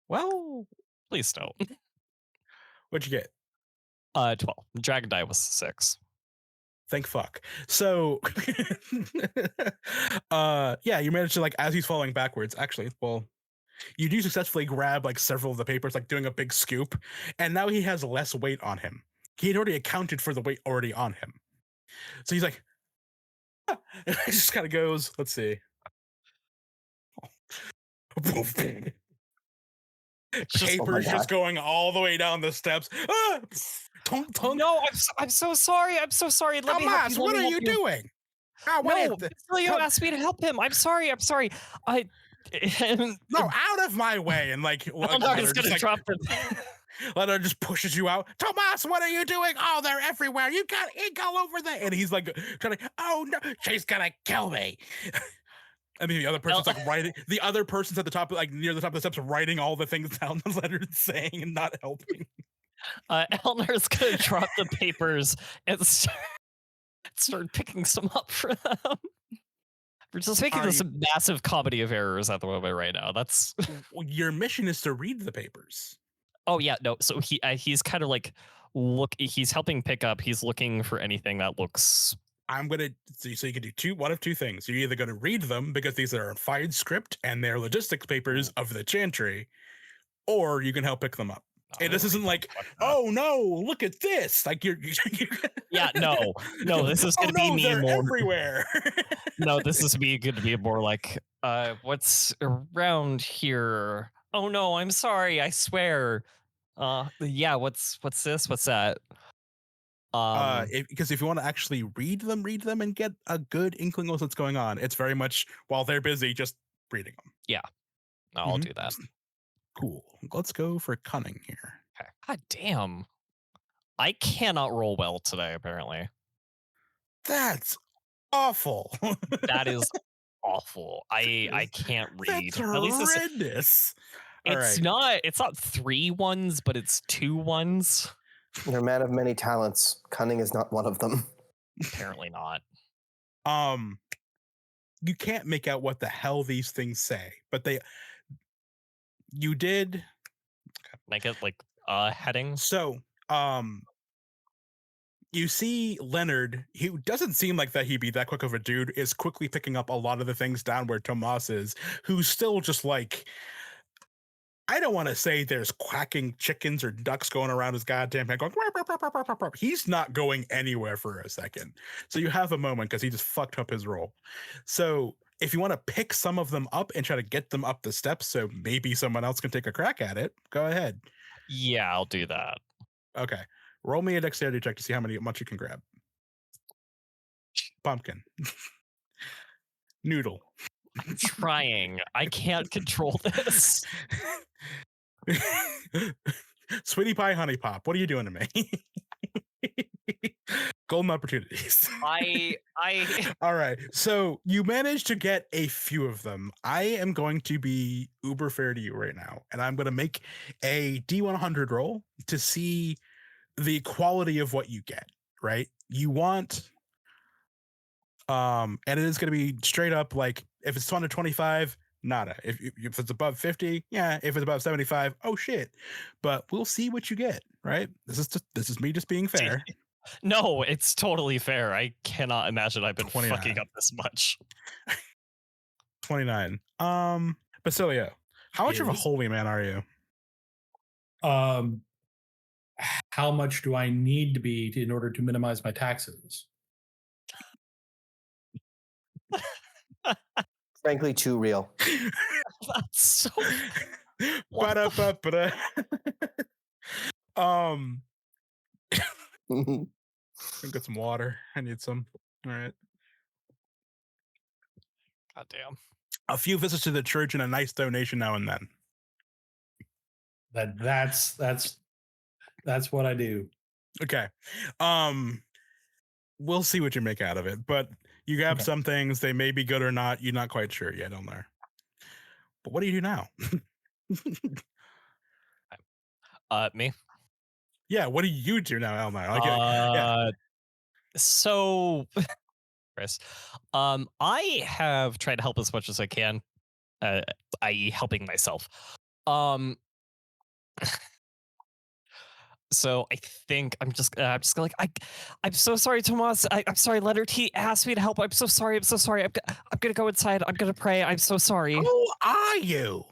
Well, please don't. What'd you get? 12. The dragon die was 6. Thank fuck. So yeah, you managed to like as he's falling backwards, actually, well, you do successfully grab like several of the papers, like doing a big scoop, and now he has less weight on him. He had already accounted for the weight already on him. So he's like, ah. It just kind of goes. Let's see. It's just Oh my Papers just God. going all the way down the steps. Ah! Tunk, tunk. no. I'm so sorry. I'm so sorry. Let me help Tomas, you. Let what me are help you you. doing? Ah, what No, is the- Basilio Come- asked me to help him. I'm sorry. I'm sorry. I. And No, out of my way. And like, Elnar is gonna drop him. Leonard just pushes you out. Tomas, what are you doing? Oh, they're everywhere. You got ink all over there. And he's like trying to, oh no, she's gonna kill me. I mean, the other person's like writing. The other person's at the top, like near the top of the steps, writing all the things down the letter saying and not helping. Elnar's gonna drop the papers and start picking some up for them. We're just making Are this a massive comedy of errors at the moment right now. That's Your mission is to read the papers. oh yeah, no. So he's kind of like he's helping pick up. He's looking for anything that looks. I'm gonna so you can do one of two things. You're either gonna read them because these are a fine script and they're logistics papers of the Chantry, or you can help pick them up. And this isn't like, oh no, look at this. Like you're Yeah, no. This is gonna be me they're more. everywhere. No, this is going to be more like, what's around here? Oh no, I'm sorry. I swear. Yeah. What's this? What's that? Because if you want to actually read them and get a good inkling of what's going on, it's very much while they're busy just reading them. Yeah, I'll Mhm. do that. Cool. Let's go for cunning here. Okay. God damn. I cannot roll well today, apparently. That's awful. That is awful. I can't read. That's At least horrendous. All right. it's not 3 ones, but it's 2 ones. You're a man of many talents. Cunning is not one of them. Apparently not. You can't make out what the hell these things say, but you did. Make it like heading. So, you see Leonard, he doesn't seem like that he'd be that quick of a dude, is quickly picking up a lot of the things down where Tomas is, who's still just like, I don't want to say there's quacking chickens or ducks going around his goddamn head going, he's not going anywhere for a second. So you have a moment because he just fucked up his roll. So if you want to pick some of them up and try to get them up the steps so maybe someone else can take a crack at it, go ahead. Yeah, I'll do that. Okay. Roll me a dexterity check to see how much you can grab. Pumpkin. Noodle. I'm trying. I can't control this. Sweetie pie, honey pop. What are you doing to me? Golden opportunities. I All right. So you managed to get a few of them. I am going to be uber fair to you right now, and I'm going to make a D100 roll to see the quality of what you get. Right? You want, and it is going to be straight up like if it's under 25. Nada. If it's above 50, yeah. If it's above 75, oh shit. But we'll see what you get, right? This is me just being fair. No, it's totally fair. I cannot imagine I've been 29. fucking up this much. 29. Basilio, how much of a Yes. holy man are you? How much do I need to be in order to minimize my taxes? Frankly, too real. That's so. Ba-da-ba-ba-da. I'll get some water. I need some. All right. God damn. A few visits to the church and a nice donation now and then. That's what I do. Okay. We'll see what you make out of it, but you have Okay. some things, they may be good or not. You're not quite sure yet on there. But what do you do now? Me. Yeah, what do you do now, Elmar? Like, So, Chris, I have tried to help as much as I can, i.e., helping myself. So I think I'm just gonna like I'm so sorry, Tomas. I'm sorry, Leonard. He asked me to help. I'm so sorry. I'm so sorry. I'm gonna go inside. I'm gonna pray. I'm so sorry. Who are you?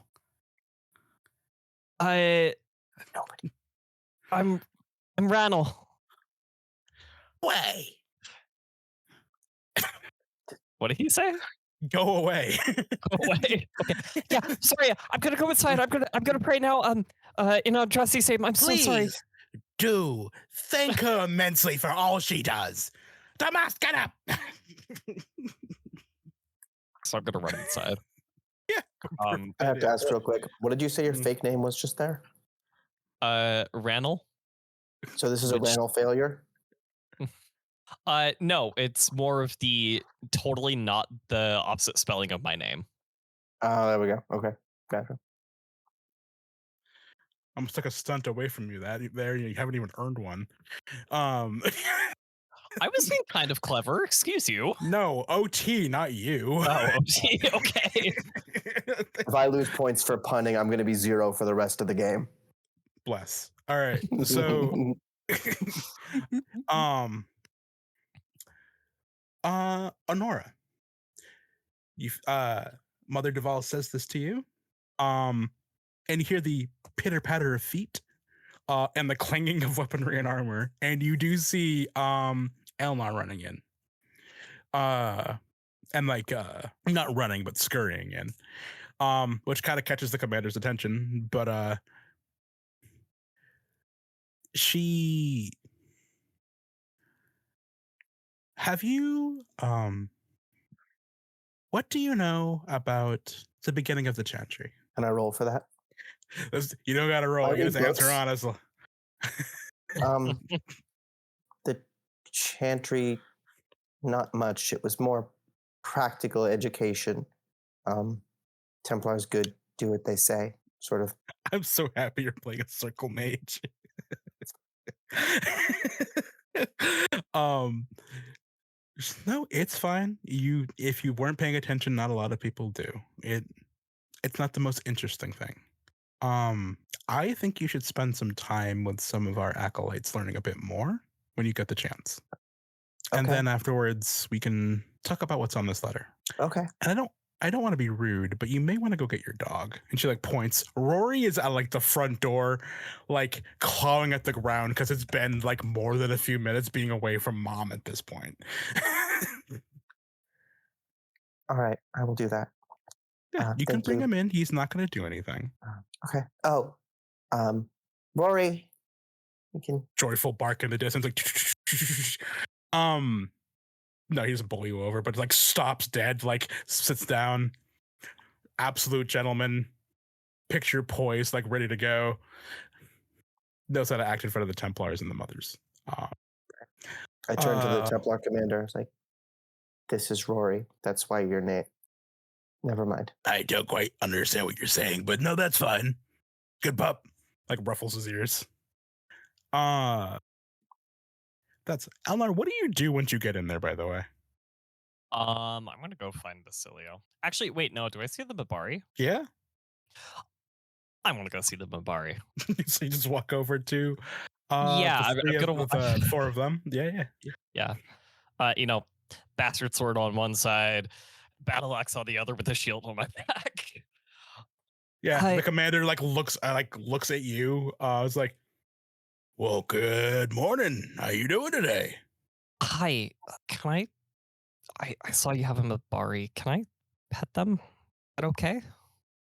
I'm Ranel. Way. What did he say? Go away. Go away. Okay. Yeah. Sorry. I'm gonna go inside. I'm gonna pray now. In Andrasti's name. I'm so sorry. Please do thank her immensely for all she does. Tomas, get up. So I'm gonna run inside. Yeah. I have to ask real quick. What did you say your fake name was just there? Randall. So this is a Which- Randall failure? No, it's more of the totally not the opposite spelling of my name. Oh, there we go. Okay. Gotcha. I'm stuck a stunt away from you. You haven't even earned one. I was being kind of clever. Excuse you. No, OT, not you. Oh, okay. If I lose points for punning, I'm going to be 0 for the rest of the game. Bless. All right. So, Honora, you, Mother Duval says this to you, and you hear the pitter patter of feet, and the clanging of weaponry and armor, and you do see, Elnar running in, and like, not running but scurrying in, which kind of catches the commander's attention, but she. Have you, what do you know about the beginning of the Chantry? Can I roll for that? You don't got to roll. You Read just answer books. honestly. The Chantry, not much. It was more practical education. Templars good, do what they say, sort of. I'm so happy you're playing a circle mage. No, it's fine. If you weren't paying attention, not a lot of people do. It's not the most interesting thing. I think you should spend some time with some of our acolytes learning a bit more when you get the chance. And Okay. then afterwards we can talk about what's on this letter. Okay. And I don't want to be rude, but you may want to go get your dog. And she like points. Rory is at like the front door, like clawing at the ground because it's been like more than a few minutes being away from mom at this point. All right. I will do that. Yeah, you can thank bring you. him in. He's not going to do anything. Okay. Oh, Rory, you can. Joyful bark in the distance, like no, he doesn't bully you over, but like stops dead, like sits down, absolute gentleman, picture poised, like ready to go. Knows how to act in front of the Templars and the mothers. I turned to the Templar commander. I was like, "This is Rory. That's why your name." Never mind. I don't quite understand what you're saying, but no, that's fine. Good pup. Like ruffles his ears. That's Elnar. What do you do once you get in there, by the way? I'm gonna go find Basilio. Actually, wait, no. Do I see the Mabari? Yeah. I'm gonna go see the Mabari. So you just walk over to Yeah, the I'm gonna with, 4 of them. Yeah. Bastard sword on one side, battle axe on the other with a shield on my back. Yeah. Hi. The commander like looks at you. It's like, well, good morning. How you doing today? Hi, can I saw you have a Mabari. Can I pet them? Is that okay?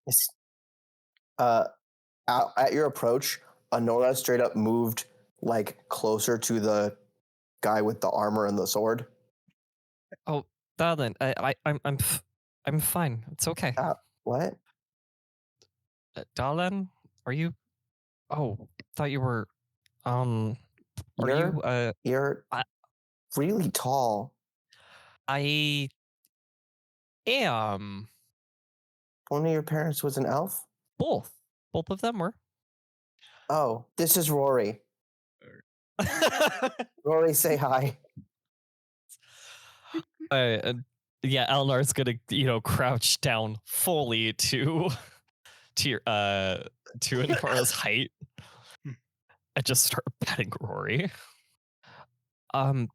Yes. At your approach, Honora straight up moved like closer to the guy with the armor and the sword. Oh, darling, I'm fine. It's okay. What? Darling, are you? Oh, thought you were. Are You're I- really tall. I am. One of your parents was an elf? Both of them were. Oh, this is Rory. Rory, say hi. Yeah, Elnar's gonna crouch down fully to Ancora's height and just start petting Rory. I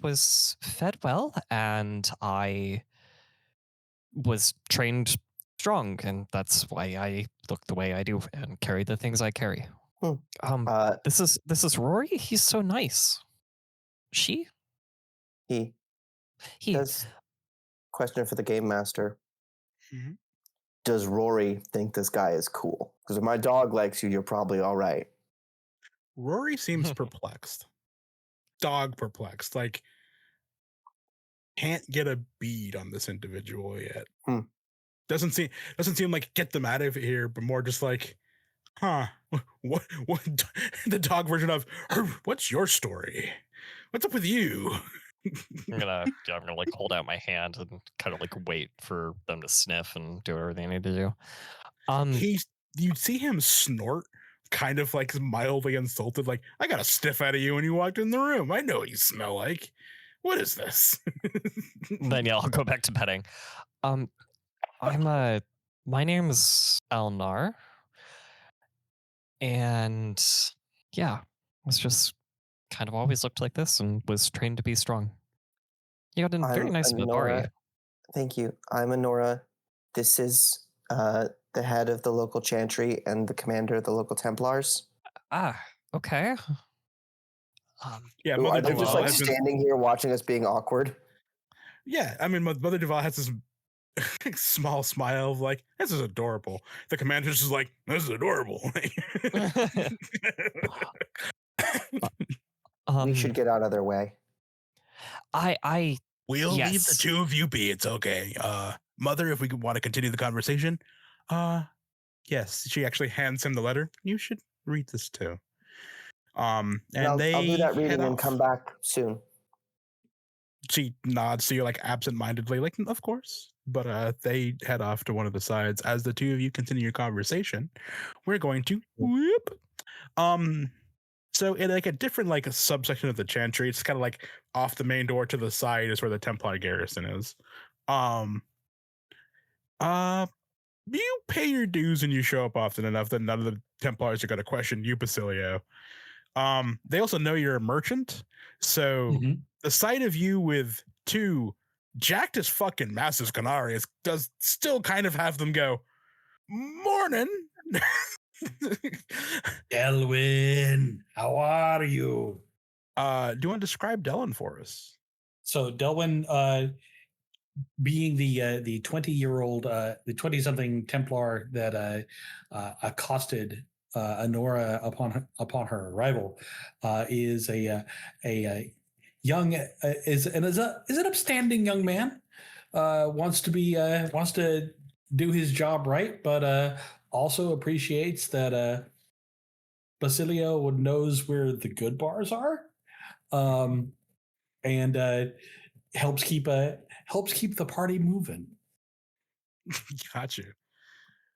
was fed well and I was trained strong, and that's why I look the way I do and carry the things I carry. This is Rory. He's so nice. She? He. He Question for the game master. Mhm. Does Rory think this guy is cool? Because if my dog likes you, you're probably all right. Rory seems perplexed. Dog perplexed. Like, can't get a bead on this individual yet. Doesn't seem like get them out of here, but more just like, huh? What the dog version of what's your story? What's up with you? I'm gonna like hold out my hand and kind of like wait for them to sniff and do whatever they need to do. You see him snort, kind of like mildly insulted, like, I got a sniff out of you when you walked in the room. I know what you smell like. What is this? Then yeah, I'll go back to petting. My name's Elnar, and yeah, was just kind of always looked like this and was trained to be strong. You got a very I'm nice Mabari. Honora. Thank you. I'm Honora. This is the head of the local chantry and the commander of the local Templars. Ah, okay. Yeah, Ooh, Mother are they just Duval like has been, standing here watching us being awkward? yeah, I mean, Mother Duval has this small smile of like, this is adorable. The commander's just like, this is adorable. We should get out of their way. We'll leave the Yes. two of you be. It's okay. Mother, if we want to continue the conversation, yes, she actually hands him the letter. You should read this too. And I'll do that head reading and off. come back soon. She nods to you like absentmindedly, like, of course. But they head off to one of the sides. As the two of you continue your conversation, we're going to whoop. So in like a different like a subsection of the chantry, it's kind of like off the main door to the side is where the Templar garrison is. You pay your dues and you show up often enough that none of the Templars are going to question you, Basilio. They also know you're a merchant, so the sight of you with two jacked as fucking massive Canarias does still kind of have them go, morning. Delwyn, how are you? Do you want to describe Delwyn for us? So Delwyn, being the 20-year-old, the 20-something Templar that accosted Honora upon her arrival, is a young is an upstanding young man. Wants to do his job right, but also appreciates that Basilio knows where the good bars are, and helps keep the party moving. Got you.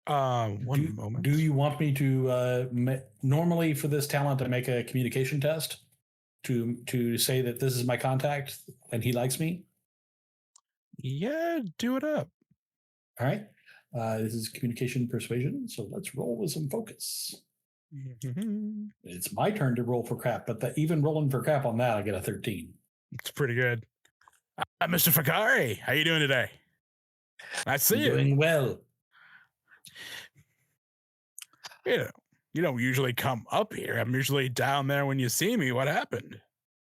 One moment. Do you want me to normally for this talent I make a communication test to say that this is my contact and he likes me? Yeah, do it up. All right. This is communication persuasion, so let's roll with some focus. It's my turn to roll for crap, but even rolling for crap on that, I get a 13. It's pretty good. Mr. Fakari, how you doing today? I see you. Doing well. You don't usually come up here. I'm usually down there when you see me. What happened?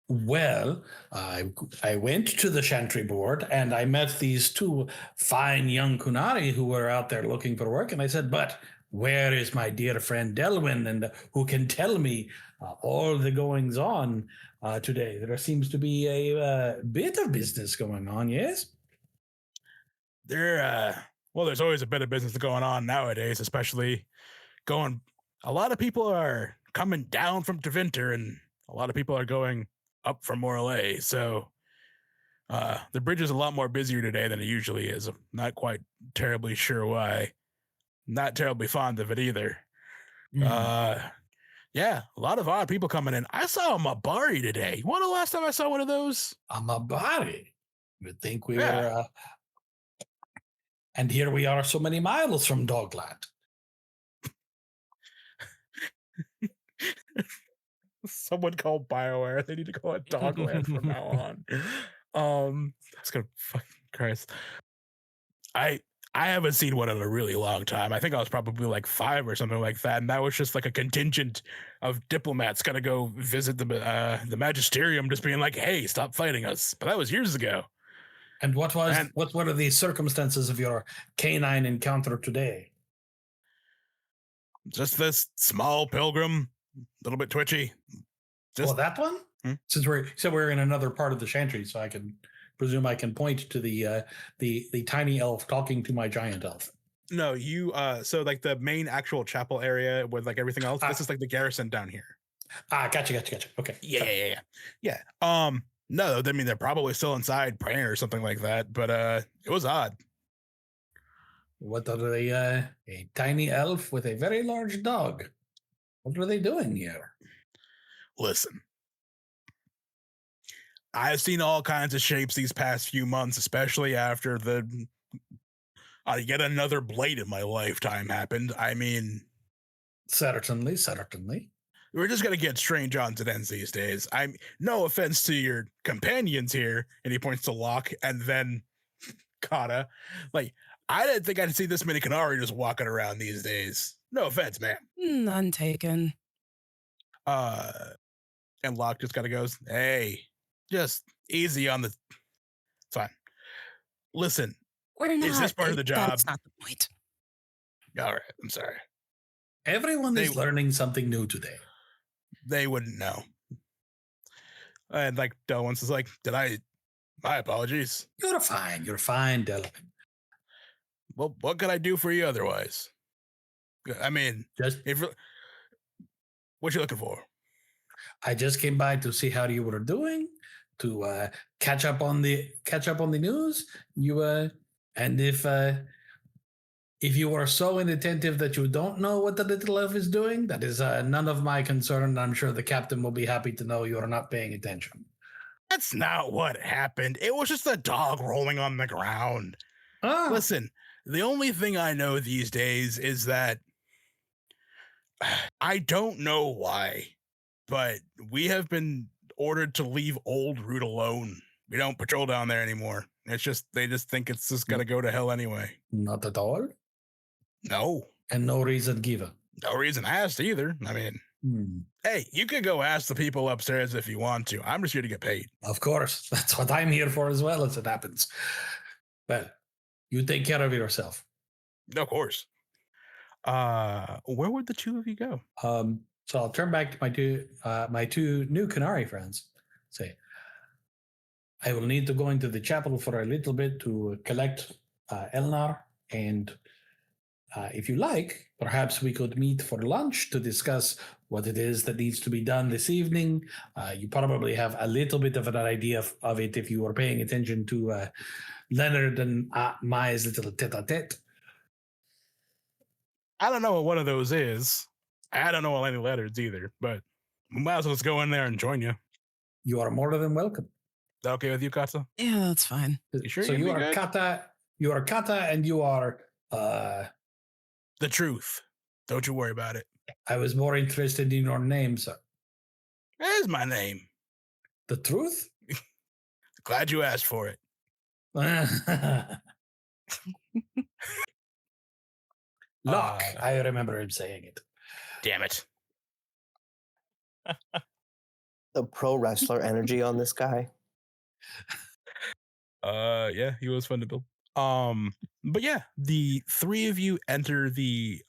Well, I went to the Chantry board and I met these two fine young Kunari who were out there looking for work. And I said, but where is my dear friend Delwyn, and who can tell me all the goings on today? There seems to be a bit of business going on, yes? Well, there's always a bit of business going on nowadays, especially a lot of people are coming down from Deventer and a lot of people are going up from Morlaix. So the bridge is a lot more busier today than it usually is. I'm not quite terribly sure why. Not terribly fond of it either. Yeah, a lot of odd people coming in. I saw a Mabari today. When the last time I saw one of those? A Mabari. You'd think we were... and here we are so many miles from Dogland. Someone called BioWare. They need to call it Dogland from now on. That's gonna fucking Christ. I haven't seen one in a really long time. I think I was probably like 5 or something like that, and that was just like a contingent of diplomats gonna go visit the magisterium, just being like, "Hey, stop fighting us." But that was years ago. And what And- were the circumstances of your canine encounter today? Just this small pilgrim, a little bit twitchy. Just That one? Hmm? Since we're in another part of the chantry, so I can presume I can point to the tiny elf talking to my giant elf. no, you so like the main actual chapel area with like everything else. This is like the garrison down here. Gotcha. Okay. Yeah. No, I mean they're probably still inside praying or something like that, but it was odd. What are they? A tiny elf with a very large dog. What are they doing here? Listen, I've seen all kinds of shapes these past few months, especially after the yet another blade in my lifetime happened. I mean, Certainly. we're just gonna get strange odds and ends these days. I'm no offense to your companions here, and he points to Locke and then Kata. Like, I didn't think I'd see this many Canari just walking around these days. No offense, man. None taken. And Locke just kind of goes, "Hey, just easy on the. It's fine. Listen, We're not. is this part of the job? That's not the point. All right, I'm sorry. Everyone is learning something new today. They wouldn't know. And like Delwins is like, my apologies. You're fine, Delvin. Well, what could I do for you otherwise? I mean, what you looking for? I just came by to see how you were doing, to catch up on the news. And if you are so inattentive that you don't know what the little elf is doing, that is none of my concern. I'm sure the captain will be happy to know you are not paying attention. That's not what happened. It was just a dog rolling on the ground. Listen, the only thing I know these days is that I don't know why, but we have been ordered to leave Old Route alone. We don't patrol down there anymore. It's just, they just think it's just going to go to hell anyway. Not at all? No. And no reason given? No reason asked either. I mean, hey, you could go ask the people upstairs if you want to. I'm just here to get paid. Of course. That's what I'm here for as well, as it happens. Well, you take care of yourself. Of course. Where would the two of you go? So I'll turn back to my two new Canary friends. Say, I will need to go into the chapel for a little bit to collect Elnar, and if you like, perhaps we could meet for lunch to discuss what it is that needs to be done this evening. You probably have a little bit of an idea of it if you were paying attention to Leonard and Maya's little tete-a-tete. I don't know what one of those is. I don't know any letters either, but we might as well just go in there and join you. You are more than welcome. Is that okay with you, Kata? Yeah, that's fine. You sure? So you are Kata. You are Kata, and you are the truth. Don't you worry about it. I was more interested in your name, sir. That is my name. The truth? Glad you asked for it. Locke, I remember him saying it. Damn it. The pro wrestler energy on this guy. Yeah, he was fun to build. But yeah, the three of you enter the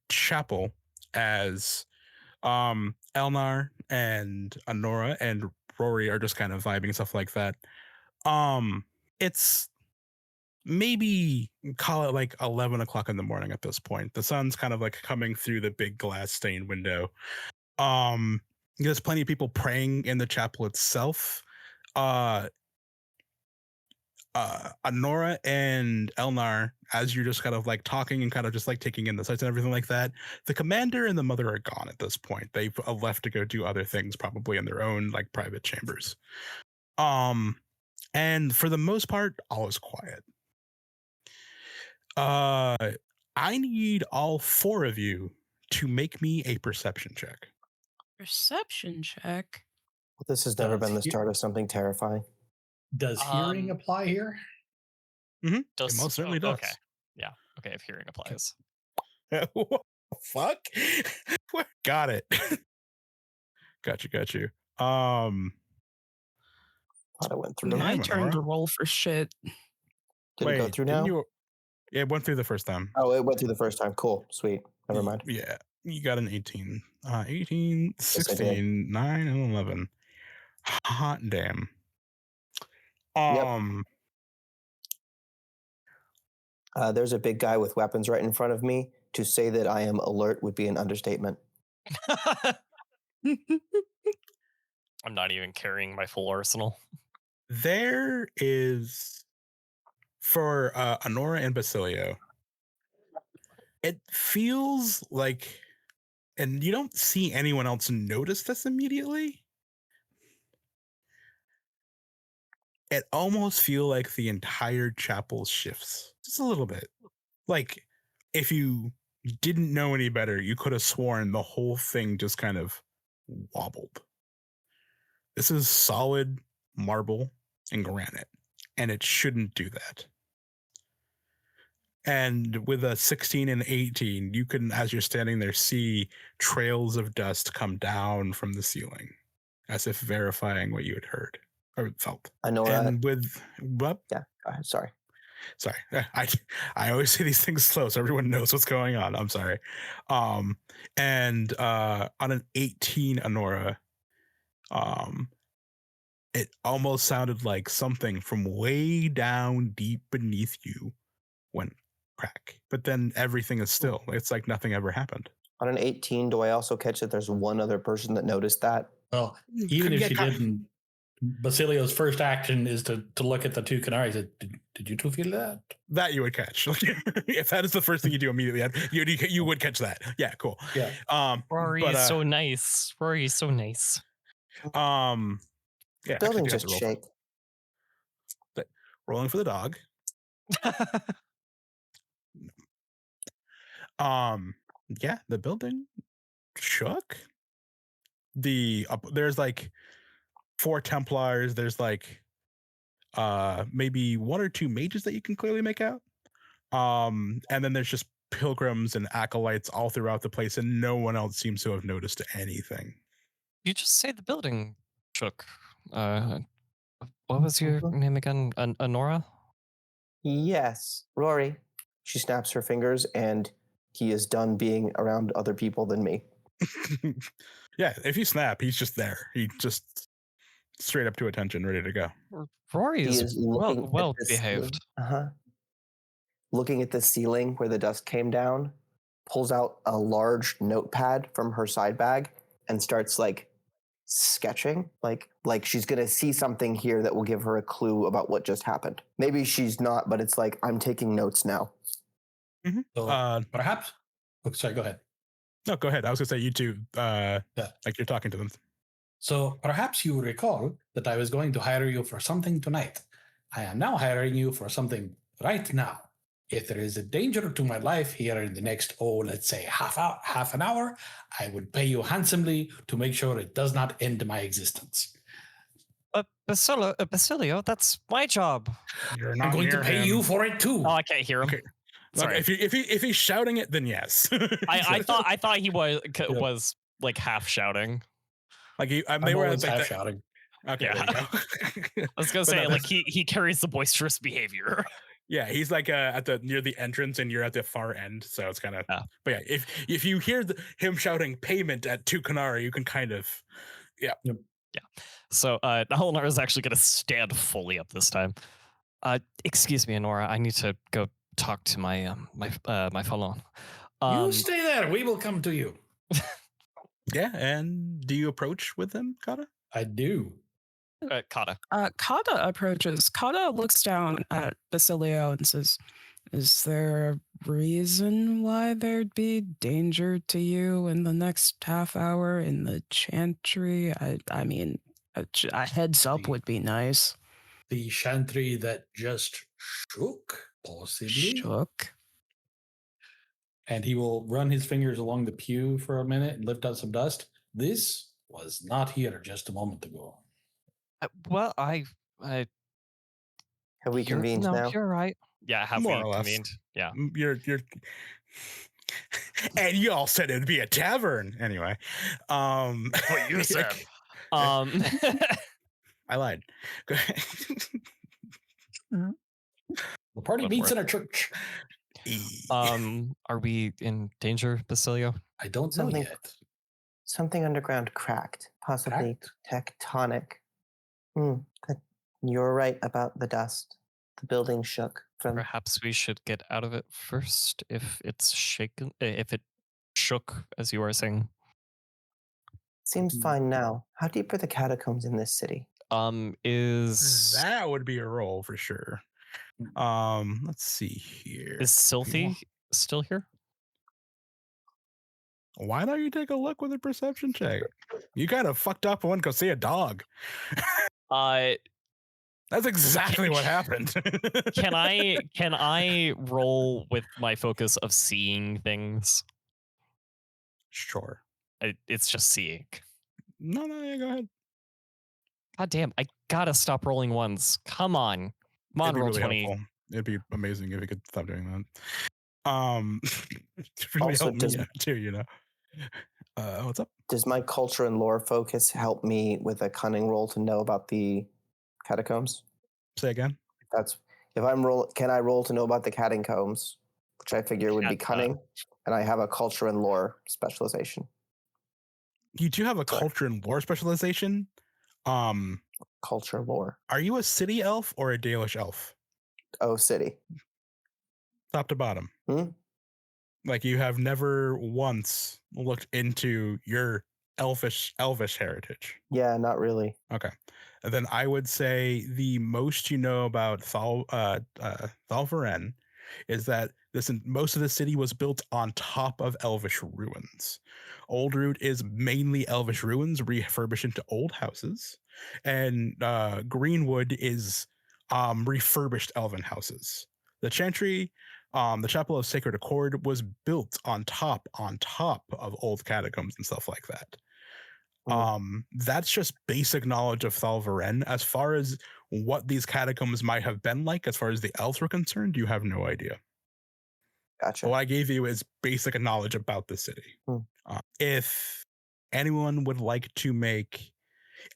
chapel as Elnar and Honora and Rory are just kind of vibing, stuff like that. It's maybe, call it like 11 o'clock in the morning at this point. The sun's kind of like coming through the big glass stained window. There's plenty of people praying in the chapel itself. Honora and Elnar, as you're just kind of like talking and kind of just like taking in the sights and everything like that, the commander and the mother are gone at this point. They've left to go do other things, probably in their own like private chambers. And for the most part, all is quiet. I need all four of you to make me a perception check. Perception check? This has never been the start of something terrifying. Does hearing apply here? Mm-hmm. It most certainly does. Okay. Yeah. Okay. If hearing applies. What the fuck? Got it. Got you. Thought I went through. Yeah. My I'm turn to Honora. roll for shit. Did it go through didn't now? you? Yeah, it went through the first time. Oh, it went through the first time. Cool. Sweet. Never mind. Yeah, you got an 18. 18, Yes, I did. 16, 9, and 11. Hot damn. Yep. There's a big guy with weapons right in front of me. To say that I am alert would be an understatement. I'm not even carrying my full arsenal. There is, for Honora and Basilio, it feels like, and you don't see anyone else notice this immediately. It almost feels like the entire chapel shifts just a little bit. Like if you didn't know any better, you could have sworn the whole thing just kind of wobbled. This is solid marble and granite, and it shouldn't do that. And with a 16 and 18, you can, as you're standing there, see trails of dust come down from the ceiling, as if verifying what you had heard or felt. Honora. And with what? Yeah. Go ahead. Sorry. I always say these things slow so everyone knows what's going on. I'm sorry. And on an 18 Honora, it almost sounded like something from way down deep beneath you went crack, but then everything is still. It's like nothing ever happened. On an 18, do I also catch that there's one other person that noticed that? Well, even if she didn't, Basilio's first action is to look at the two canaries. Did you two feel that? That you would catch. If that is the first thing you do immediately, you would catch that. Yeah, cool. Yeah. Rory is so nice. Rory is so nice. Yeah, Building just shake. Rolling for the dog. Yeah, the building shook. There's like 4 Templars. There's like maybe 1 or 2 mages that you can clearly make out. And then there's just pilgrims and acolytes all throughout the place, and no one else seems to have noticed anything. You just say the building shook. What was your name again? Honora? Yes, Rory. She snaps her fingers, and he is done being around other people than me. Yeah, if you snap, he's just there. He just straight up to attention, ready to go. Rory He is is looking well at the behaved. Looking at the ceiling where the dust came down, pulls out a large notepad from her side bag and starts like sketching, like she's gonna see something here that will give her a clue about what just happened. Maybe she's not, but it's like, I'm taking notes now. Mm-hmm. So perhaps. Oh, sorry, go ahead. No, go ahead. I was gonna say you two. Like you're talking to them. So perhaps you recall that I was going to hire you for something tonight. I am now hiring you for something right now. If there is a danger to my life here in the next, let's say half an hour, I would pay you handsomely to make sure it does not end my existence. Basilio, that's my job. You're not I'm going to pay you for it too. Oh, I can't hear him. Okay. Sorry. If he's shouting it, then yes. I thought he was like half shouting. Like they were half shouting. Okay, yeah. there you go. I was gonna say like he carries the boisterous behavior. Yeah, he's like at the near the entrance, and you're at the far end, so it's kind of. But yeah, if you hear him shouting payment at 2 Canary, you can kind of, yeah. So Honora is actually gonna stand fully up this time. Excuse me, Honora, I need to go talk to my my fellow. You stay there. We will come to you. Yeah, and do you approach with him, Kata? I do. Kata. Kata approaches. Kata looks down at Basilio and says, "Is there a reason why there'd be danger to you in the next half hour in the chantry? I mean, a heads up would be nice." The chantry that just shook, possibly. Shook. And he will run his fingers along the pew for a minute and lift up some dust. This was not here just a moment ago. Well, I have we convened now? You're right. Yeah, have More we or less. convened? Yeah. You're and you all said it'd be a tavern anyway. What you said. I lied. Go ahead. The party Good meets work. in a church. Are we in danger, Basilio? I don't know Something- yet. Something underground cracked, possibly tectonic. You're right about the dust. The building shook from. Perhaps we should get out of it first if it's shaken, if it shook, as you were saying. Seems fine now. How deep are the catacombs in this city? Is That would be a roll for sure. Let's see here. Sylphie still here? Why don't you take a look with a perception check? You kind of fucked up and went to go see a dog. That's exactly what happened. Can I roll with my focus of seeing things? Sure. It's just seeing. No, yeah, go ahead. God damn, I gotta stop rolling ones. Come on. Come on, It'd be roll really 20. helpful. It'd be amazing if you could stop doing that. It'd really Also, help me out too, you know. What's up? Does my culture and lore focus help me with a cunning roll to know about the catacombs? Say again. If I'm can I roll to know about the catacombs, which I figure would be cunning, and I have a culture and lore specialization. You do have a culture and lore specialization. Culture lore. Are you a city elf or a Dalish elf? Oh, city. Top to bottom. Like you have never once looked into your elvish heritage. Yeah, not really. Okay. And then I would say the most you know about Thalvaren is that most of the city was built on top of elvish ruins. Old Root is mainly elvish ruins refurbished into old houses, and Greenwood is refurbished elven houses. The Chantry, the Chapel of Sacred Accord, was built on top of old catacombs and stuff like that. That's just basic knowledge of Thalvaren. As far as what these catacombs might have been like, as far as the elves were concerned, you have no idea. Gotcha. What I gave you is basic knowledge about the city. If anyone would like to make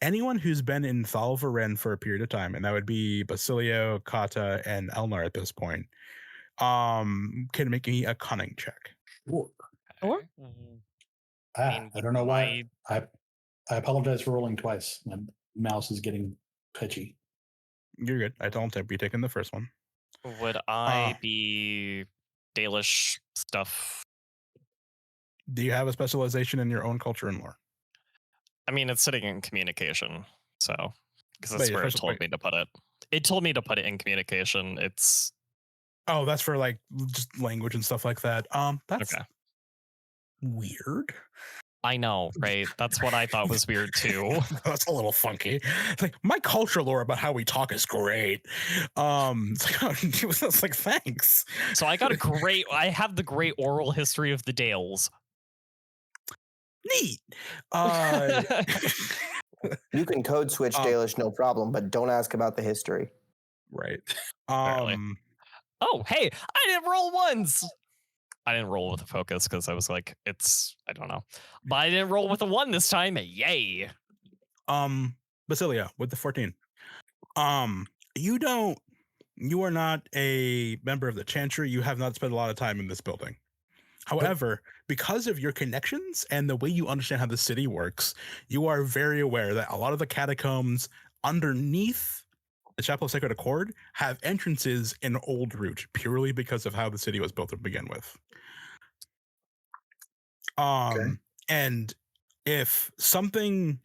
anyone who's been in Thalvaren for a period of time, and that would be Basilio, Kata, and Elnar at this point, can make me a cunning check. Sure. Or I don't know why. I apologize for rolling twice. My mouse is getting pitchy. You're good. I don't be taking the first one. Would I be Dalish stuff? Do you have a specialization in your own culture and lore? I mean, it's sitting in communication, so because that's Wait, where it told me to put it. It told me to put it in communication. It's that's for like just language and stuff like that. That's okay. Weird. I know, right? That's what I thought was weird too. That's a little funky. Like my culture lore about how we talk is great. It's like thanks. So I have the great oral history of the Dales. Neat. You can code switch Dalish, no problem, but don't ask about the history. Right. Oh, hey, I didn't roll ones. I didn't roll with a focus because I was like, I don't know. But I didn't roll with a 1 this time. Yay. Basilia with the 14. You are not a member of the Chantry. You have not spent a lot of time in this building. However, because of your connections and the way you understand how the city works, you are very aware that a lot of the catacombs underneath the Chapel of Sacred Accord have entrances in Old Root purely because of how the city was built to begin with. And if something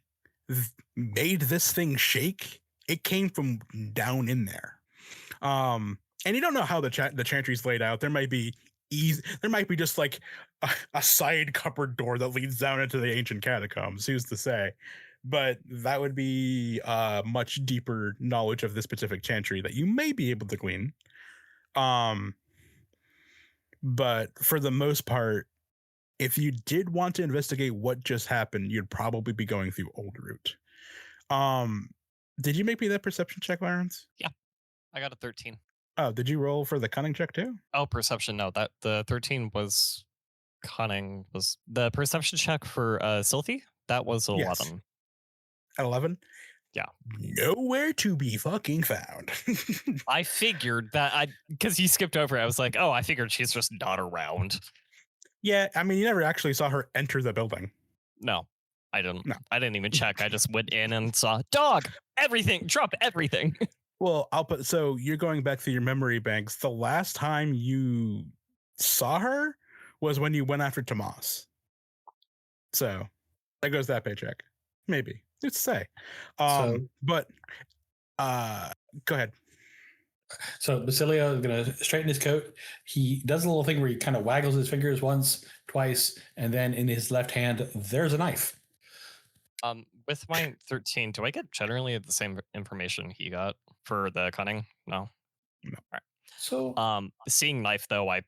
made this thing shake, it came from down in there. And you don't know how the Chantry's laid out. There might be just like a side cupboard door that leads down into the ancient catacombs. Who's to say? But that would be much deeper knowledge of this specific Chantry that you may be able to glean. But for the most part, if you did want to investigate what just happened, you'd probably be going through Old Root. Did you make me that perception check, Lawrence? Yeah, I got a 13. Oh, did you roll for the cunning check too? Oh, perception. No, that the 13 was cunning. Was the perception check for Sylphie? That was 11. Yes. At 11? Nowhere to be fucking found. I figured that because you skipped over it, I was like, oh, I figured she's just not around. Yeah, I mean, you never actually saw her enter the building. No, I didn't. No. I didn't even check. I just went in and saw dog, everything, drop everything. Well, so you're going back through your memory banks. The last time you saw her was when you went after Tomas. So there goes that paycheck. Maybe. Let's say. But go ahead. So Basilio is going to straighten his coat. He does a little thing where he kind of waggles his fingers once, twice, and then in his left hand, there's a knife. With my 13, do I get generally the same information he got for the cunning? No. No. All right. So, seeing knife though, I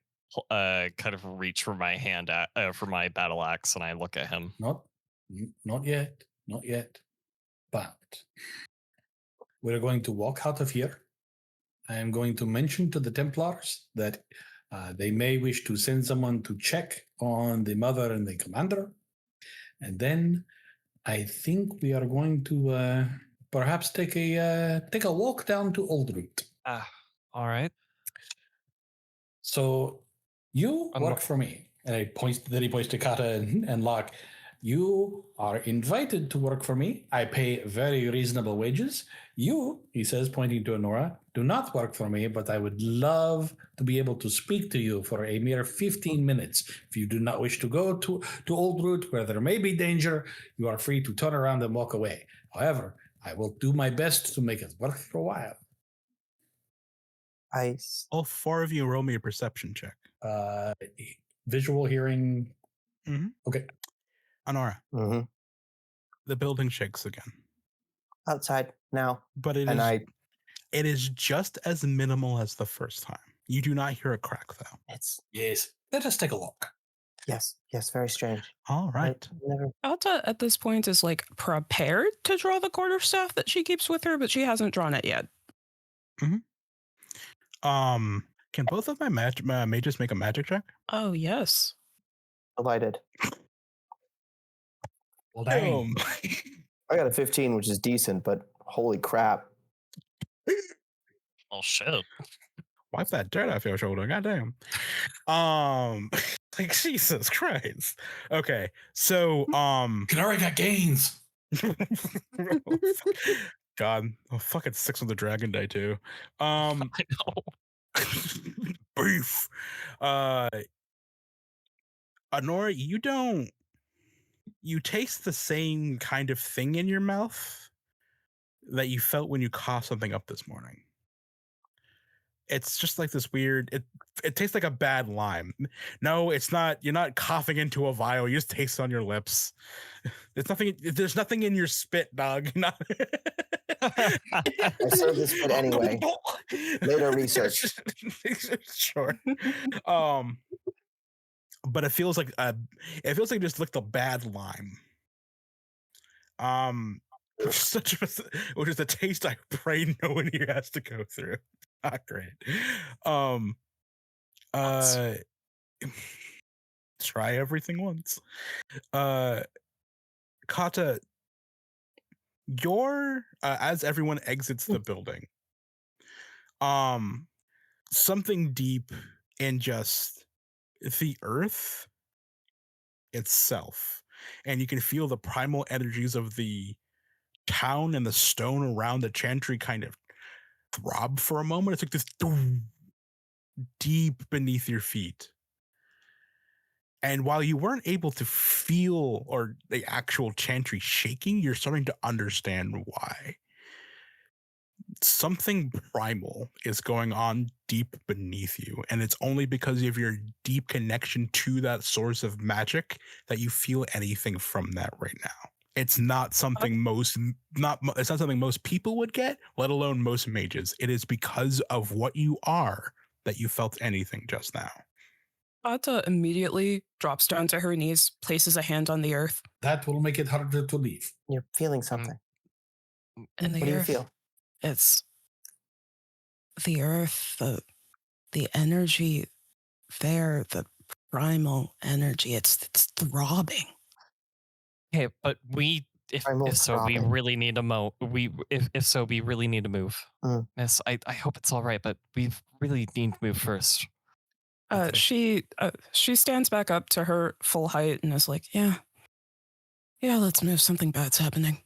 kind of reach for my hand for my battle axe, and I look at him. not yet, but we're going to walk out of here. I am going to mention to the Templars that they may wish to send someone to check on the mother and the commander. And then I think we are going to perhaps take a walk down to Old Route. All right. So you work for me. And he points to Kata and Locke. You are invited to work for me. I pay very reasonable wages. You, he says, pointing to Honora, do not work for me, but I would love to be able to speak to you for a mere 15 minutes. If you do not wish to go to Old Route where there may be danger, you are free to turn around and walk away. However, I will do my best to make it worth for a while. All four of you roll me a perception check. Visual, hearing. Mm-hmm. Okay. Honora. Mm-hmm. The building shakes again. Outside now. But it is just as minimal as the first time. You do not hear a crack, though. Yes. Let us take a look. Yes, very strange. All right. Alta at this point is like prepared to draw the quarterstaff that she keeps with her, but she hasn't drawn it yet. Mm-hmm. Can both of my mages make a magic check? Oh, yes. Delighted. Well, dang. I got a 15, which is decent, but holy crap. Oh, shit. Wipe that dirt off your shoulder. Goddamn. Like, Jesus Christ. Okay. So, Canary got gains. God, fucking 6 on the Dragon Die too. I know. Beef. Honora, you taste the same kind of thing in your mouth that you felt when you coughed something up this morning. It's just like this weird, it tastes like a bad lime. No, it's not. You're not coughing into a vial. You just taste it on your lips. There's nothing in your spit, dog. I serve this spit anyway. Later research. Sure. But it feels like you just licked a bad lime. Which is a taste I pray no one here has to go through. Not great. Try everything once. Kata, as everyone exits the building, something deep in just the earth itself, and you can feel the primal energies of the town and the stone around the chantry kind of throb for a moment. It's like this deep beneath your feet. And while you weren't able to feel or the actual chantry shaking, you're starting to understand why. Something primal is going on deep beneath you, and it's only because of your deep connection to that source of magic that you feel anything from that right now. It's not something most people would get, let alone most mages. It is because of what you are that you felt anything just now. Ata immediately drops down to her knees, places a hand on the earth. That will make it harder to leave. You're feeling something. And the What do you earth, feel? it's the earth, the energy there, the primal energy. It's throbbing. Okay, but we if so, we throbbing. really need to if so, we really need to move. Miss, I hope it's all right, but we really need to move first. She stands back up to her full height and is like, yeah, let's move. Something bad's happening.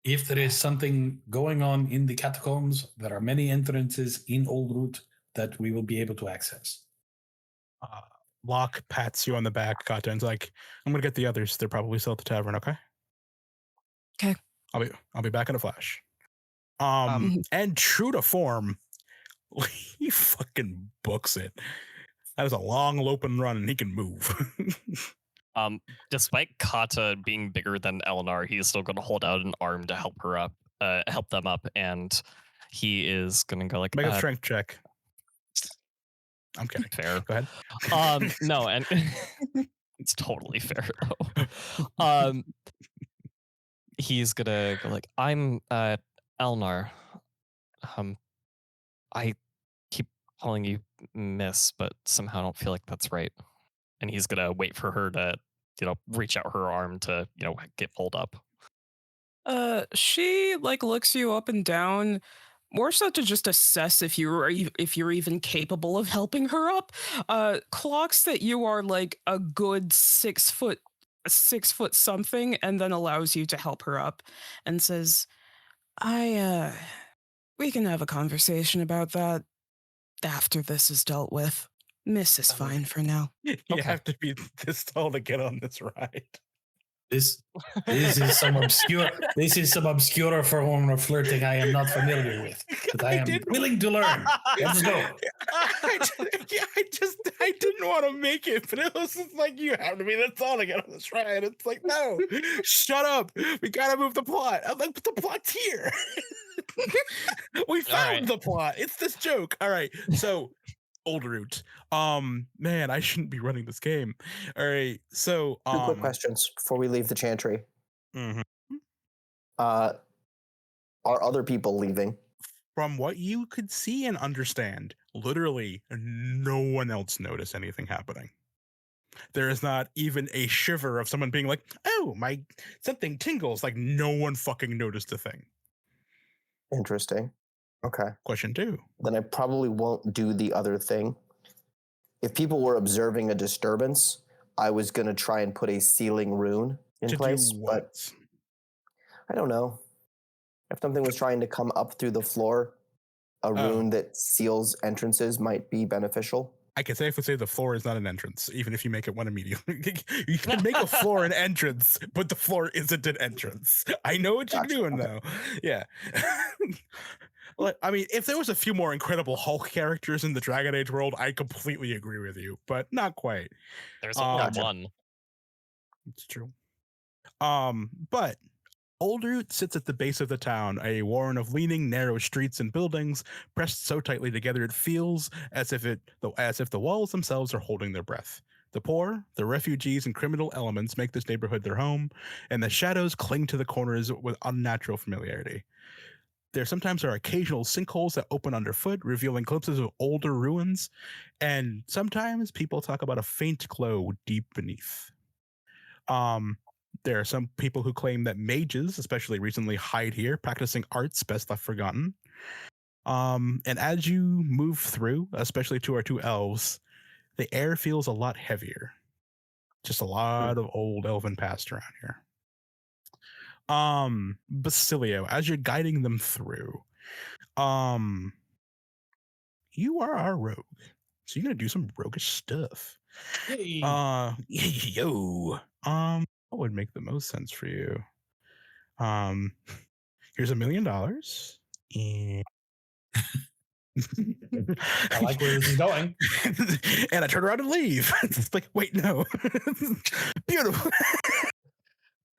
If there is something going on in the catacombs, there are many entrances in Old Route that we will be able to access. Locke pats you on the back, Kata, and's like, I'm gonna get the others. They're probably still at the tavern, okay? Okay. I'll be back in a flash. Mhm. And true to form, he fucking books it. That is a long open run and he can move. Despite Kata being bigger than Eleanor, he's still going to hold out an arm to help her up, help them up, and he is going to go like, Make a strength check. I'm kidding. Fair. Go ahead. No, and it's totally fair though. He's gonna go like, I'm Elnar. I keep calling you Miss, but somehow I don't feel like that's right. And he's gonna wait for her to, reach out her arm to, get pulled up. She like looks you up and down, more so to just assess if you're even capable of helping her up. Clocks that you are like a good 6 foot something, and then allows you to help her up, and says, we can have a conversation about that after this is dealt with. Miss is fine for now. You have to be this tall to get on this ride. This is some obscure form of flirting I am not familiar with, but I am willing to learn. Let's go. I didn't want to make it, but it was just like, you have to be this tall to get on this ride. It's like, no, shut up. We gotta move the plot. I'm like, but the plot's here. We found the plot. It's this joke. All right. So Old Route. Man, I shouldn't be running this game. All right. So Two quick questions before we leave the chantry. Mhm. Are other people leaving? From what you could see and understand, literally no one else noticed anything happening. There is not even a shiver of someone being like, oh, my something tingles. Like, no one fucking noticed a thing. Interesting. Okay. Question 2. Then I probably won't do the other thing. If people were observing a disturbance, I was going to try and put a sealing rune in place. Do what? But I don't know. If something was trying to come up through the floor, a rune that seals entrances might be beneficial. I can safely say the floor is not an entrance, even if you make it one immediately. You can make a floor an entrance, but the floor isn't an entrance. I know what you're doing, though. Yeah. I mean, if there was a few more incredible Hulk characters in the Dragon Age world, I completely agree with you, but not quite. There's only one. It's true. But Old Route sits at the base of the town, a warren of leaning, narrow streets and buildings, pressed so tightly together it feels as if the walls themselves are holding their breath. The poor, the refugees, and criminal elements make this neighborhood their home, and the shadows cling to the corners with unnatural familiarity. There sometimes are occasional sinkholes that open underfoot, revealing glimpses of older ruins, and sometimes people talk about a faint glow deep beneath. There are some people who claim that mages, especially recently, hide here, practicing arts best left forgotten. And as you move through, especially to our 2 elves, the air feels a lot heavier. Just a lot of old elven past around here. Basilio, as you're guiding them through, you are our rogue. So you're gonna do some roguish stuff. Hey. Yo. What would make the most sense for you? Here's $1 million. And I like where this is going. And I turn around and leave. It's like, wait, no. Beautiful.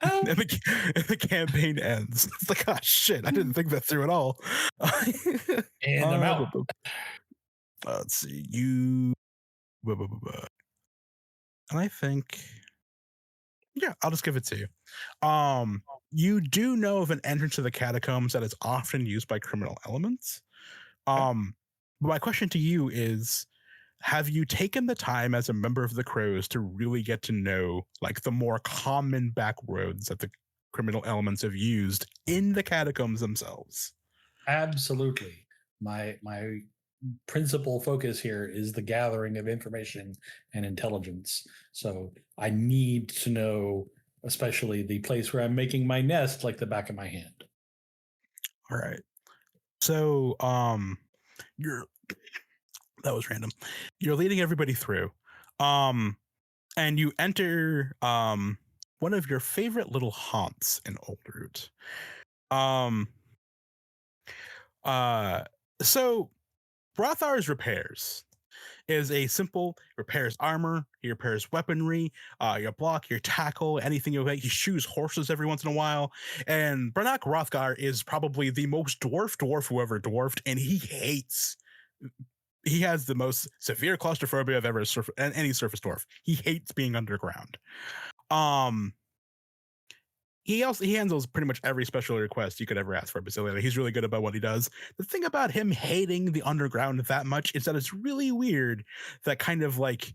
And the campaign ends. It's like, oh shit, I didn't think that through at all. And I'm out. Let's see. You. And I think. Yeah, I'll just give it to you. You do know of an entrance to the catacombs that is often used by criminal elements. But my question to you is, have you taken the time as a member of the Crows to really get to know like the more common back roads that the criminal elements have used in the catacombs themselves. Absolutely. My principal focus here is the gathering of information and intelligence. So I need to know, especially the place where I'm making my nest, like the back of my hand. All right. So, that was random. You're leading everybody through. And you enter one of your favorite little haunts in Old Root. So Brothar's repairs is a simple repairs armor, he repairs weaponry, your block, your tackle, anything you make. He shoes horses every once in a while. And Brannock Rothgar is probably the most dwarf who ever dwarfed, and he has the most severe claustrophobia I've ever any surface dwarf. He hates being underground. He handles pretty much every special request you could ever ask for Basilica. He's really good about what he does. The thing about him hating the underground that much is that it's really weird that kind of like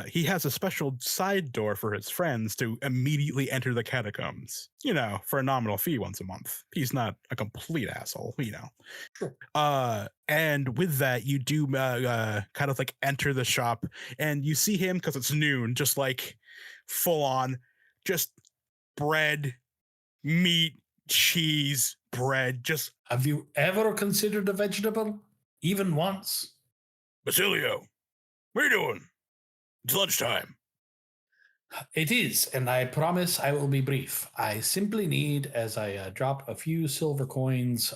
he has a special side door for his friends to immediately enter the catacombs, for a nominal fee once a month. He's not a complete asshole, Sure. And with that, you do kind of like enter the shop and you see him, because it's noon, just like full on, just bread, meat, cheese, bread, just... Have you ever considered a vegetable? Even once? Basilio, what are you doing? It's lunchtime. It is, and I promise I will be brief. I simply need, as I drop a few silver coins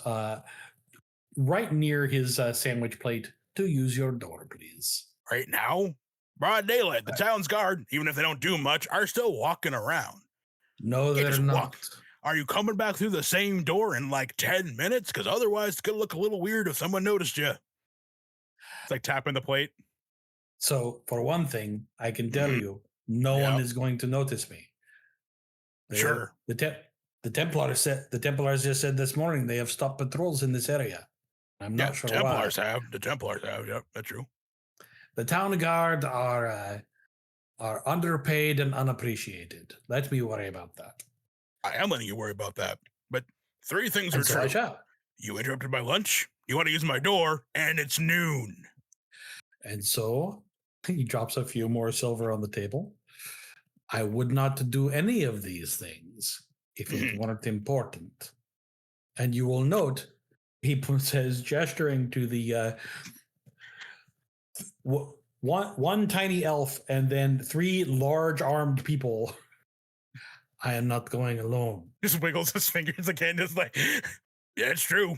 right near his sandwich plate, to use your door, please. Right now? Broad daylight. The town's guard, even if they don't do much, are still walking around. No, they're not. Are you coming back through the same door in like 10 minutes? Because otherwise it's going to look a little weird if someone noticed you. It's like tapping the plate. So, for one thing, I can tell you, no one is going to notice me. Sure. The Templars just said this morning they have stopped patrols in this area. I'm not sure why. The Templars have. Yep, that's true. The town guard are underpaid and unappreciated. Let me worry about that. I am letting you worry about that. But three things are So true. I shall. You interrupted my lunch, you want to use my door, and it's noon. And so he drops a few more silver on the table. I would not do any of these things if it weren't important. And you will note, he says, gesturing to the one tiny elf and then three large armed people. I am not going alone. Just wiggles his fingers again, just like, yeah, it's true.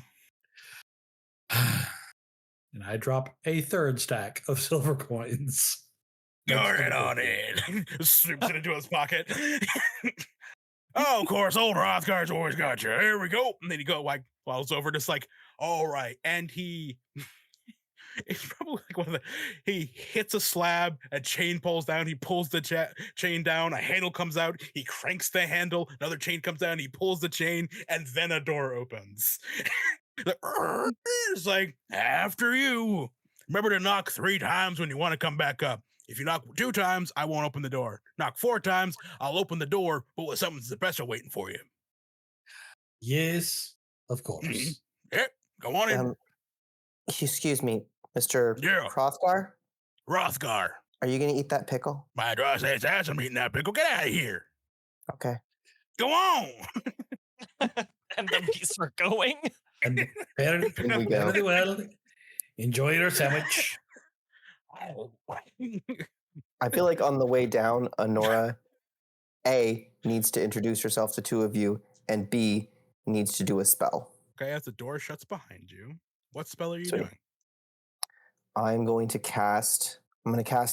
And I drop a third stack of silver coins. Go right on in. Slips it into his pocket. Oh, of course, old Rothgar's always got you. Here we go. And then he walks over, just like, all right. And it's probably like one of he hits a slab, a chain pulls down, he pulls the chain down, a handle comes out, he cranks the handle, another chain comes down, he pulls the chain, and then a door opens. It's like, after you. Remember to knock 3 times when you want to come back up. If you knock 2 times, I won't open the door. Knock 4 times, I'll open the door, but with something special waiting for you. Yes, of course. Yep, go on in. Excuse me, Mr. Rothgar? Rothgar. Are you going to eat that pickle? My dog says ass, I'm eating that pickle. Get out of here. Okay. Go on. And then we start going. And very well. Enjoy your sandwich. I feel like on the way down, Honora, A, needs to introduce herself to 2 of you, and B, needs to do a spell. Okay, as the door shuts behind you, what spell are you doing? I'm going to cast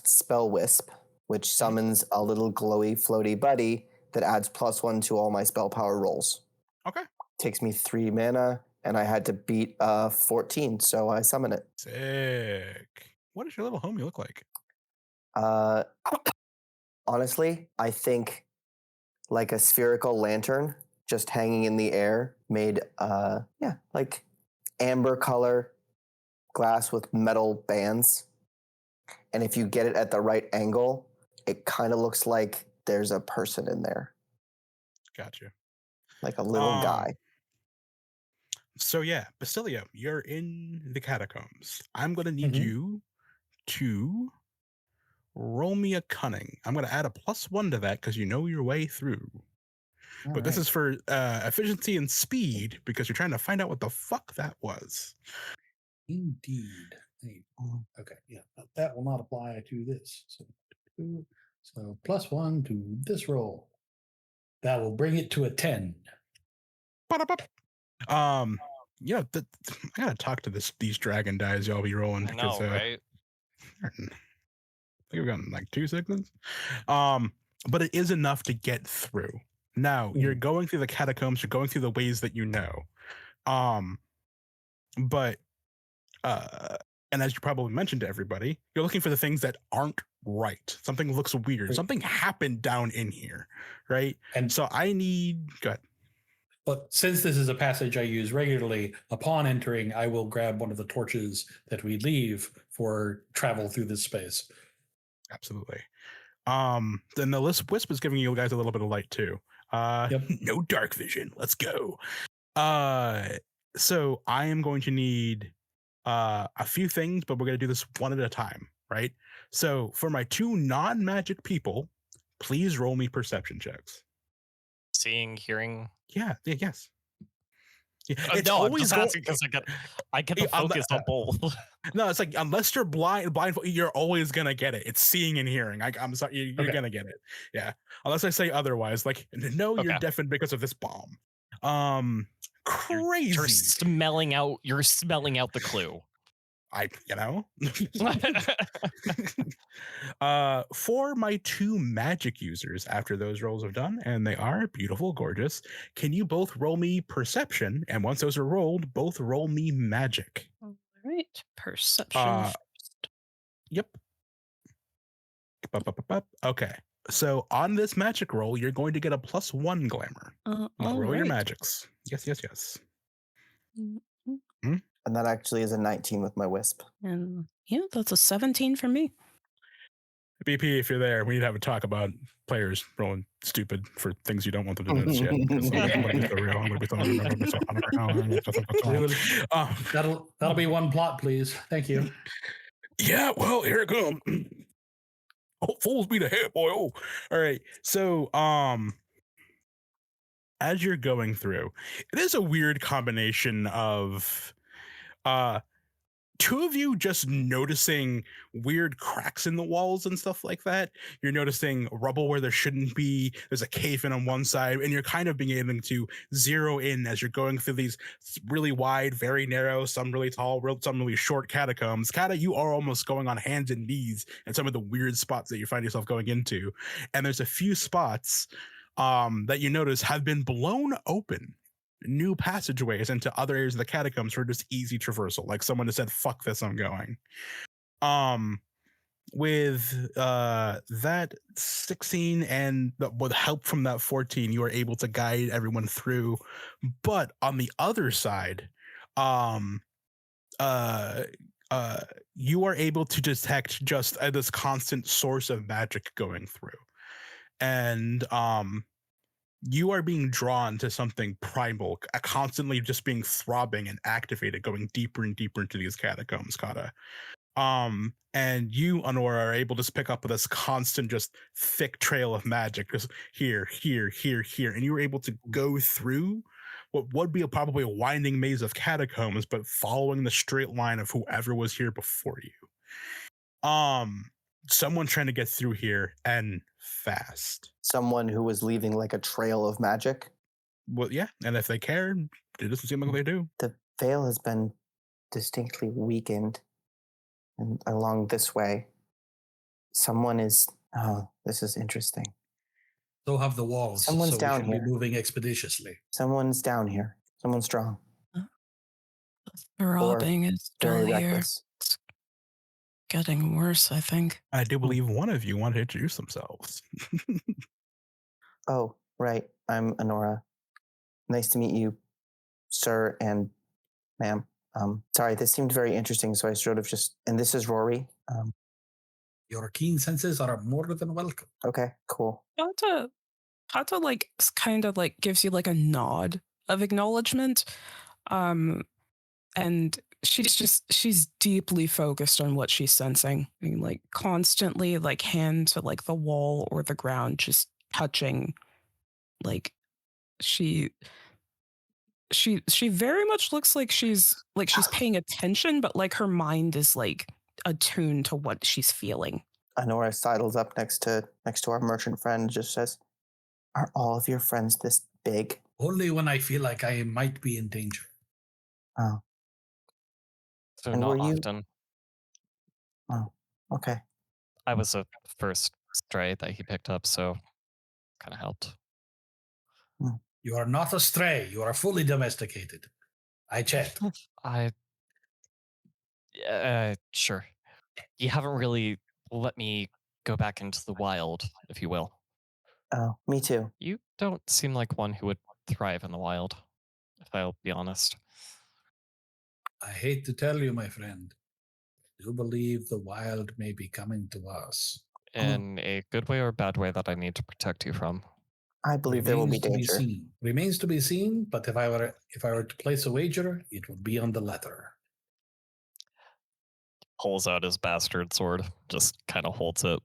Spell Wisp, which summons a little glowy, floaty buddy that adds +1 to all my spell power rolls. Okay. Takes me 3 mana, and I had to beat 14, so I summon it. Sick. What does your little homie look like? Honestly, I think like a spherical lantern just hanging in the air, made like amber color glass with metal bands. And if you get it at the right angle, it kind of looks like there's a person in there. Gotcha. like a little guy. So yeah, Basilio, you're in the catacombs. I'm gonna need Mhm. you to roll me a cunning. I'm gonna add a +1 to that because you know your way through. All But this right. is for efficiency and speed because you're trying to find out what the fuck that was. Indeed. Okay, yeah, that will not apply to this. So +1 to this roll. That will bring it to a 10. Ba-da-ba. Yeah, I gotta talk to these dragon dice y'all be rolling I know, because right? I think we've gotten like 2 seconds. But it is enough to get through. Now you're going through the catacombs, you're going through the ways that you know. But and as you probably mentioned to everybody, you're looking for the things that aren't right. Something looks weird. Right. Something happened down in here, right? And So I need. Go ahead. but since this is a passage I use regularly, upon entering, I will grab one of the torches that we leave for travel through this space. Absolutely. Then the wisp is giving you guys a little bit of light too. Yep. No dark vision. Let's go. So I am going to need a few things, but we're going to do this one at a time, right? So for my 2 non-magic people, please roll me perception checks. Seeing, hearing. Yes. Yeah, it's No, I'm always just asking because I get the focus on both. No, it's like unless you're blind, you're always gonna get it. It's seeing and hearing. I'm sorry, you're Okay. gonna get it. Yeah, unless I say otherwise. Like, no, you're Okay. deafened because of this bomb. Crazy. You're smelling out the clue. For my 2 magic users, after those rolls are done, and they are beautiful, gorgeous, can you both roll me perception? And once those are rolled, both roll me magic. All right. Perception first. Yep. Okay. So on this magic roll, you're going to get a +1 glamour. Now roll your magics. Yes. And that actually is a 19 with my wisp. And yeah, that's a 17 for me. BP, if you're there, we need to have a talk about players rolling stupid for things you don't want them to notice yet. I'm gonna be so real. I'm gonna be so That'll be one plot, please. Thank you. Yeah, well, here it comes. Oh, fools be the head, boy. Oh, all right. So, as you're going through, it is a weird combination of 2 of you just noticing weird cracks in the walls and stuff like that. You're noticing rubble where there shouldn't be. There's a cave in on one side, and you're kind of being able to zero in as you're going through these really wide, very narrow, some really tall, some really short catacombs. You are almost going on hands and knees in some of the weird spots that you find yourself going into. And there's a few spots that you notice have been blown open. New passageways into other areas of the catacombs for just easy traversal. Like someone has said, fuck this, I'm going. With that 16 and with help from that 14, you are able to guide everyone through. But on the other side, you are able to detect just this constant source of magic going through. And you are being drawn to something primal, constantly just being throbbing and activated, going deeper and deeper into these catacombs, Kata. And you, Honora, are able to pick up this constant, just thick trail of magic, just here, and you were able to go through what would be probably a winding maze of catacombs, but following the straight line of whoever was here before you. Someone trying to get through here and fast. Someone who was leaving like a trail of magic. Well, yeah, and if they care, it doesn't seem like they do. The veil has been distinctly weakened, and along this way, someone is. Oh, this is interesting. So have the walls. Someone's down we should here. be moving expeditiously. Someone's down here. Someone's strong. Throbbing is still Very here. reckless. It's getting worse, I think. I do believe one of you wanted to introduce themselves. Oh, right. I'm Honora. Nice to meet you, sir and ma'am. Sorry, this seemed very interesting, so I sort of just. And this is Rory. Your keen senses are more than welcome. Okay, cool. Chanta, Kata kind of gives you a nod of acknowledgement. And she's deeply focused on what she's sensing. I mean, constantly hand to the wall or the ground, just touching. Like she she very much looks she's paying attention, but her mind is attuned to what she's feeling. Honora sidles up next to our merchant friend and just says, "Are all of your friends this big?" Only when I feel like I might be in danger. Oh. So And not were you- often. Oh, okay. I was a first stray that he picked up, so kind of helped. You are not a stray. You are fully domesticated. I checked. Sure. You haven't really let me go back into the wild, if you will. Oh, me too. You don't seem like one who would thrive in the wild, if I'll be honest. I hate to tell you, my friend. I do believe the wild may be coming to us. In a good way or a bad way that I need to protect you from. I believe there will be danger. Seen. Remains to be seen, but if I were to place a wager, it would be on the latter. Pulls out his bastard sword, just kind of holds it.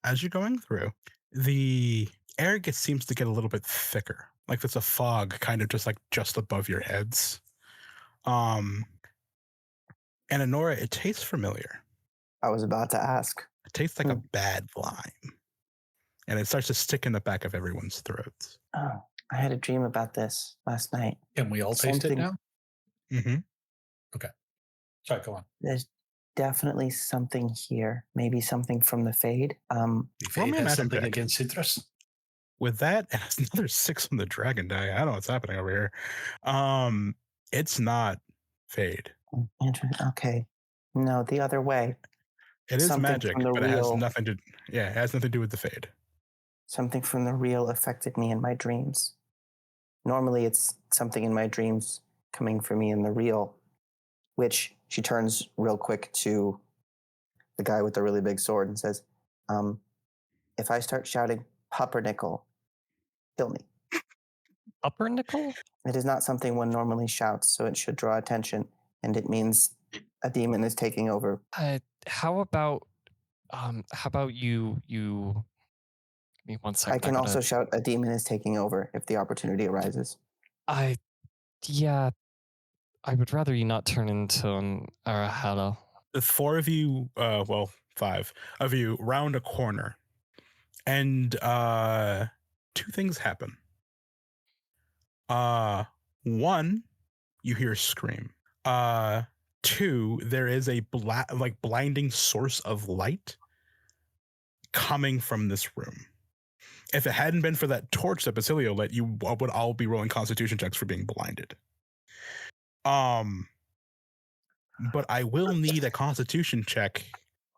As you're going through, the air seems to get a little bit thicker. Like there's a fog kind of just above your heads. And Honora, it tastes familiar. I was about to ask. It tastes like a bad lime. And it starts to stick in the back of everyone's throats. Oh, I had a dream about this last night. Can we all taste it now? Mm-hmm. Okay. Sorry, go on. There's definitely something here. Maybe something from the Fade. The Fade has something against citrus. With that, and it's another 6 on the dragon die. I don't know what's happening over here. It's not Fade. Okay. No, the other way. It is Something magic, from the but it has real- nothing to. Yeah, it has nothing to do with the Fade. Something from the real affected me in my dreams. Normally, it's something in my dreams coming for me in the real, which she turns real quick to the guy with the really big sword and says, if I start shouting Pumpernickel, kill me. Pumpernickel? It is not something one normally shouts, so it should draw attention, and it means a demon is taking over. How about you give me 1 second. I can also shout a demon is taking over if the opportunity arises. Yeah, I would rather you not turn into an Arahata. The 4 of you, 5 of you, round a corner, and 2 things happen. 1, you hear a scream. 2, there is a blinding source of light coming from this room. If it hadn't been for that torch that Basilio lit, you would all be rolling constitution checks for being blinded. But I will need a constitution check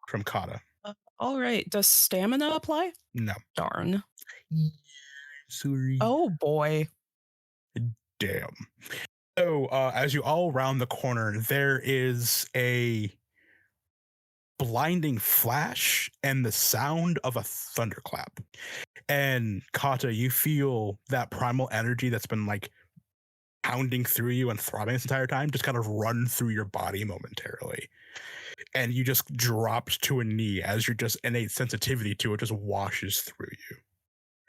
from Kata. All right. Does stamina apply? No. Darn. Sorry. Oh boy. Damn. So as you all round the corner, there is a blinding flash and the sound of a thunderclap. And Kata, you feel that primal energy that's been pounding through you and throbbing this entire time just kind of run through your body momentarily. And you just dropped to a knee as your just innate sensitivity to it just washes through you.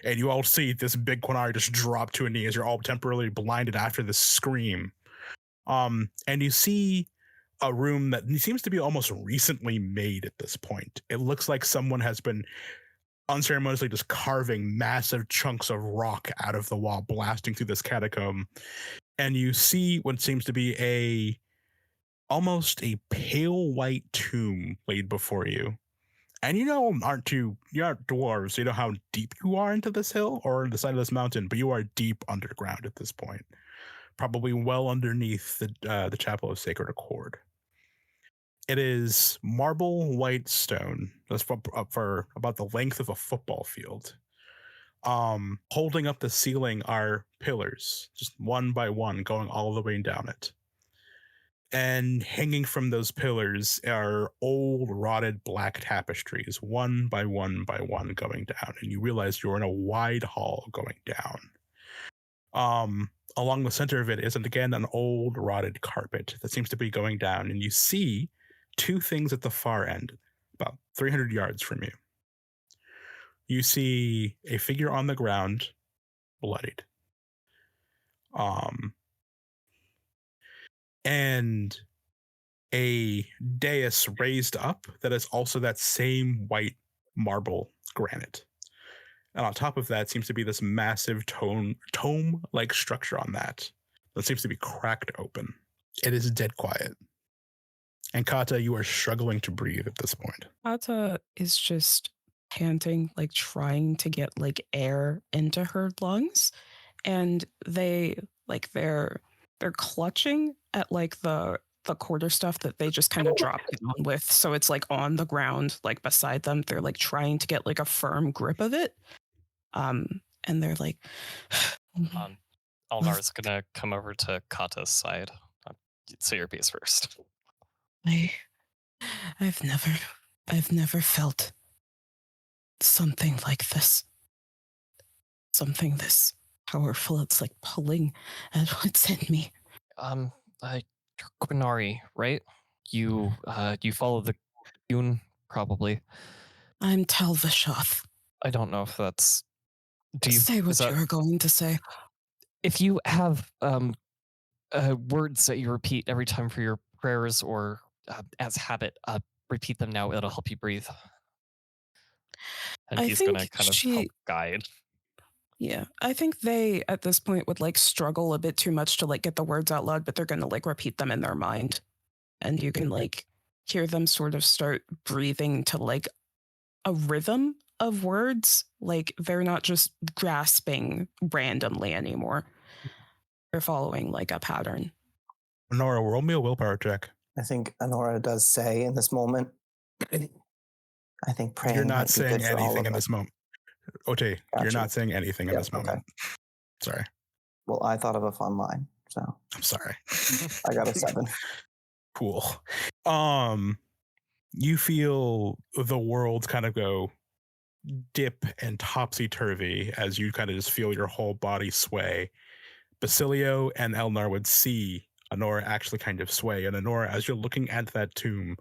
And you all see this big Quinari just drop to a knee as you're all temporarily blinded after this scream. And you see a room that seems to be almost recently made at this point. It looks like someone has been unceremoniously just carving massive chunks of rock out of the wall, blasting through this catacomb. And you see what seems to be almost a pale white tomb laid before you. And you aren't dwarves, so you know how deep you are into this hill or the side of this mountain, but you are deep underground at this point. Probably well underneath the Chapel of Sacred Accord. It is marble white stone that's for about the length of a football field. Holding up the ceiling are pillars, just one by one, going all the way down it. And hanging from those pillars are old, rotted black tapestries, one by one by one going down. And you realize you're in a wide hall going down. Along the center of it is, again, an old, rotted carpet that seems to be going down. And you see two things at the far end, about 300 yards from you. You see a figure on the ground, bloodied. And a dais raised up that is also that same white marble granite. And on top of that seems to be this massive tome-like structure on that seems to be cracked open. It is dead quiet. And Kata, you are struggling to breathe at this point. Kata is just panting, like trying to get like air into her lungs. And they're clutching at like the quarter stuff that they just kind of dropped down with. So it's like on the ground, like beside them. They're like trying to get like a firm grip of it. And they're like, Alnar's gonna come over to Kata's side. Say your piece first. I've never felt something like this. Something this powerful. It's like pulling at what's in me. Quinari, right? You follow the Dune, probably. I'm Talvishoth. I don't know if that's. Say what you were going to say. If you have words that you repeat every time for your prayers or as habit, repeat them now. It'll help you breathe. And he's gonna kind of help guide. Yeah, I think they at this point would like struggle a bit too much to like get the words out loud, but they're gonna like repeat them in their mind, and you can like hear them sort of start breathing to like a rhythm of words. Like they're not just grasping randomly anymore. They're following like a pattern. Honora, roll me a willpower check. I think Honora does say in this moment, I think praying. You're not might be good saying for all anything of in us. this moment. Ote, Gotcha. you're not saying anything in this moment. Okay. Sorry. Well, I thought of a fun line, so I'm sorry. I got a 7. Cool. You feel the world kind of go dip and topsy-turvy as you kind of just feel your whole body sway. Basilio and Elnar would see Honora actually kind of sway. And Honora, as you're looking at that tomb,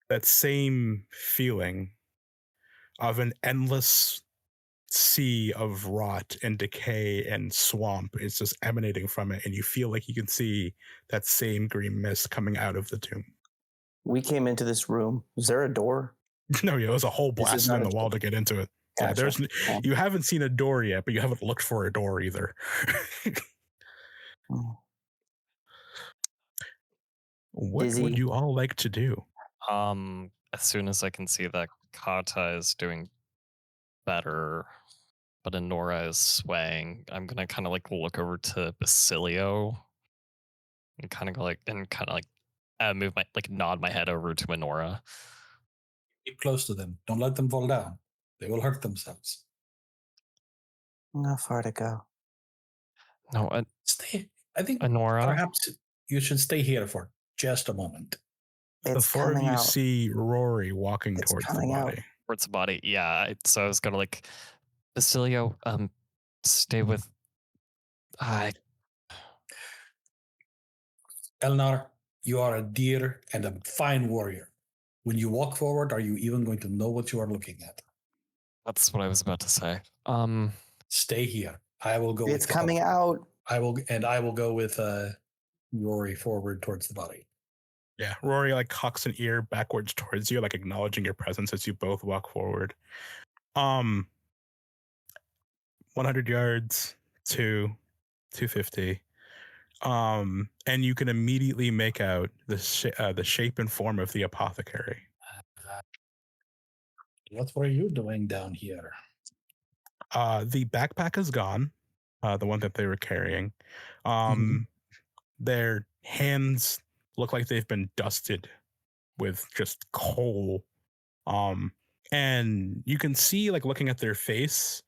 that same feeling of an endless sea of rot and decay and swamp is just emanating from it, and you feel like you can see that same green mist coming out of the tomb. We came into this room. Was there a door? No, yeah, it was a hole blasted in the wall to get into it. Gotcha. Yeah, you haven't seen a door yet, but you haven't looked for a door either. What would you all like to do? As soon as I can see that Kata is doing better, but Honora is swaying, I'm gonna kind of like look over to Basilio and kind of go like move my nod my head over to Honora. Keep close to them. Don't let them fall down. They will hurt themselves. Not far to go. No, Stay. I think Honora, perhaps you should stay here for just a moment. The four of you see Rory walking towards the body. Towards the body, yeah. So I was gonna like, Basilio, stay with. Elnar, you are a dear and a fine warrior. When you walk forward, are you even going to know what you are looking at? That's what I was about to say. Stay here. I will go. It's coming out. I will go with Rory forward towards the body. Yeah, Rory like cocks an ear backwards towards you, like acknowledging your presence as you both walk forward. 100 yards to 250. And you can immediately make out the shape and form of the apothecary. What were you doing down here? The backpack is gone, the one that they were carrying. Their hands look like they've been dusted with just coal. And you can see, like, looking at their face,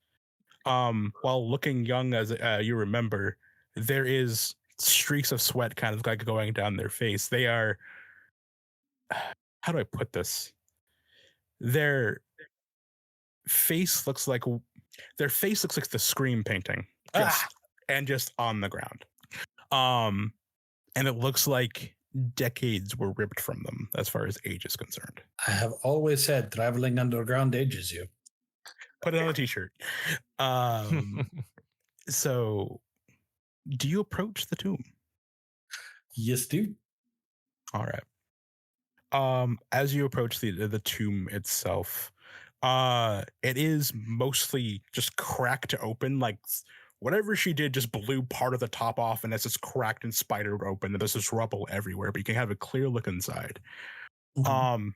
while looking young as you remember, there is streaks of sweat kind of like going down their face. They are, how do I put this? Their face looks like the Scream painting, just on the ground. And it looks like decades were ripped from them as far as age is concerned. I have always said traveling underground ages you. Put it on a t-shirt. So do you approach the tomb? Yes, dude. All right. As you approach the tomb itself, it is mostly just cracked open, like whatever she did just blew part of the top off, and it's just cracked and spidered open, and there's this rubble everywhere, but you can have a clear look inside. Mhm.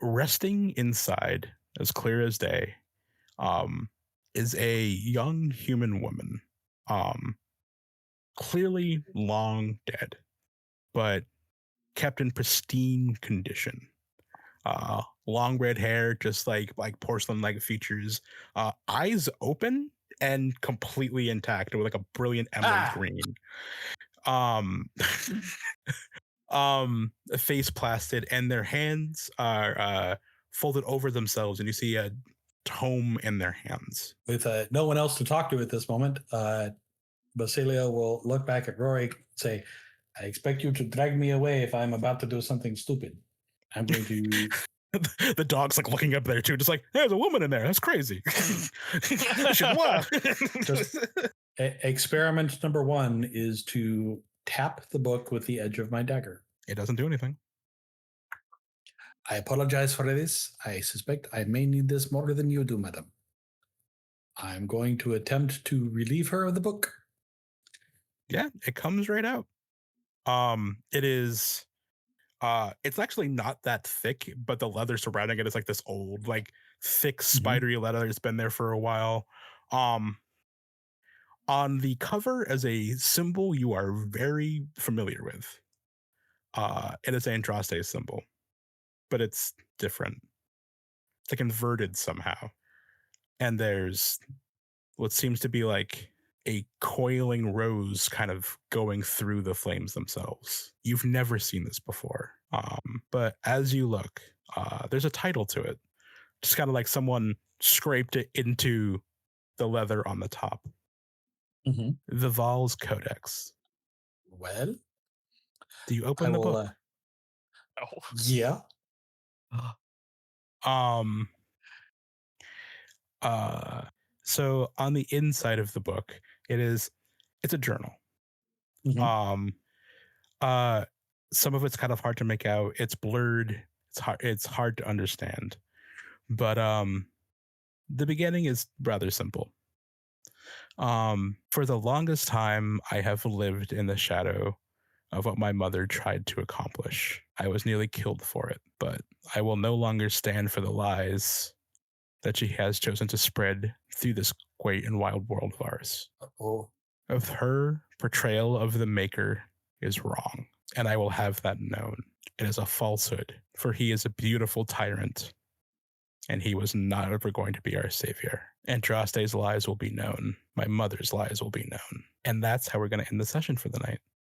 Resting inside, as clear as day, is a young human woman. Clearly long dead, but kept in pristine condition. Long red hair, just like porcelain-like features, eyes open and completely intact with like a brilliant emerald green. Face plastered, and their hands are folded over themselves, and you see a tome in their hands. With no one else to talk to at this moment, Basilio will look back at Rory and say, I expect you to drag me away if I'm about to do something stupid. I'm going to... The dog's like looking up there too, just like, there's a woman in there. That's crazy. Just experiment number 1 is to tap the book with the edge of my dagger. It doesn't do anything. I apologize for this. I suspect I may need this more than you do, madam. I'm going to attempt to relieve her of the book. Yeah, it comes right out. It is it's actually not that thick, but the leather surrounding it is like this old, like thick, spidery leather that's been there for a while. On the cover as a symbol you are very familiar with. It is an Andraste symbol, but it's different. It's like inverted somehow. And there's what seems to be like a coiling rose kind of going through the flames themselves. You've never seen this before. But as you look, there's a title to it. Just kind of like someone scraped it into the leather on the top. The Val's Codex. Well, do you open the book? Yeah. So on the inside of the book, it's a journal. Some of it's kind of hard to make out. It's blurred. It's hard to understand. But the beginning is rather simple. For the longest time, I have lived in the shadow of what my mother tried to accomplish. I was nearly killed for it, but I will no longer stand for the lies that she has chosen to spread through this great and wild world of ours. Of her portrayal of the Maker is wrong, and I will have that known. It is a falsehood, for he is a beautiful tyrant, and he was not ever going to be our savior. Andraste's lies will be known. My mother's lies will be known. And that's how we're going to end the session for the night.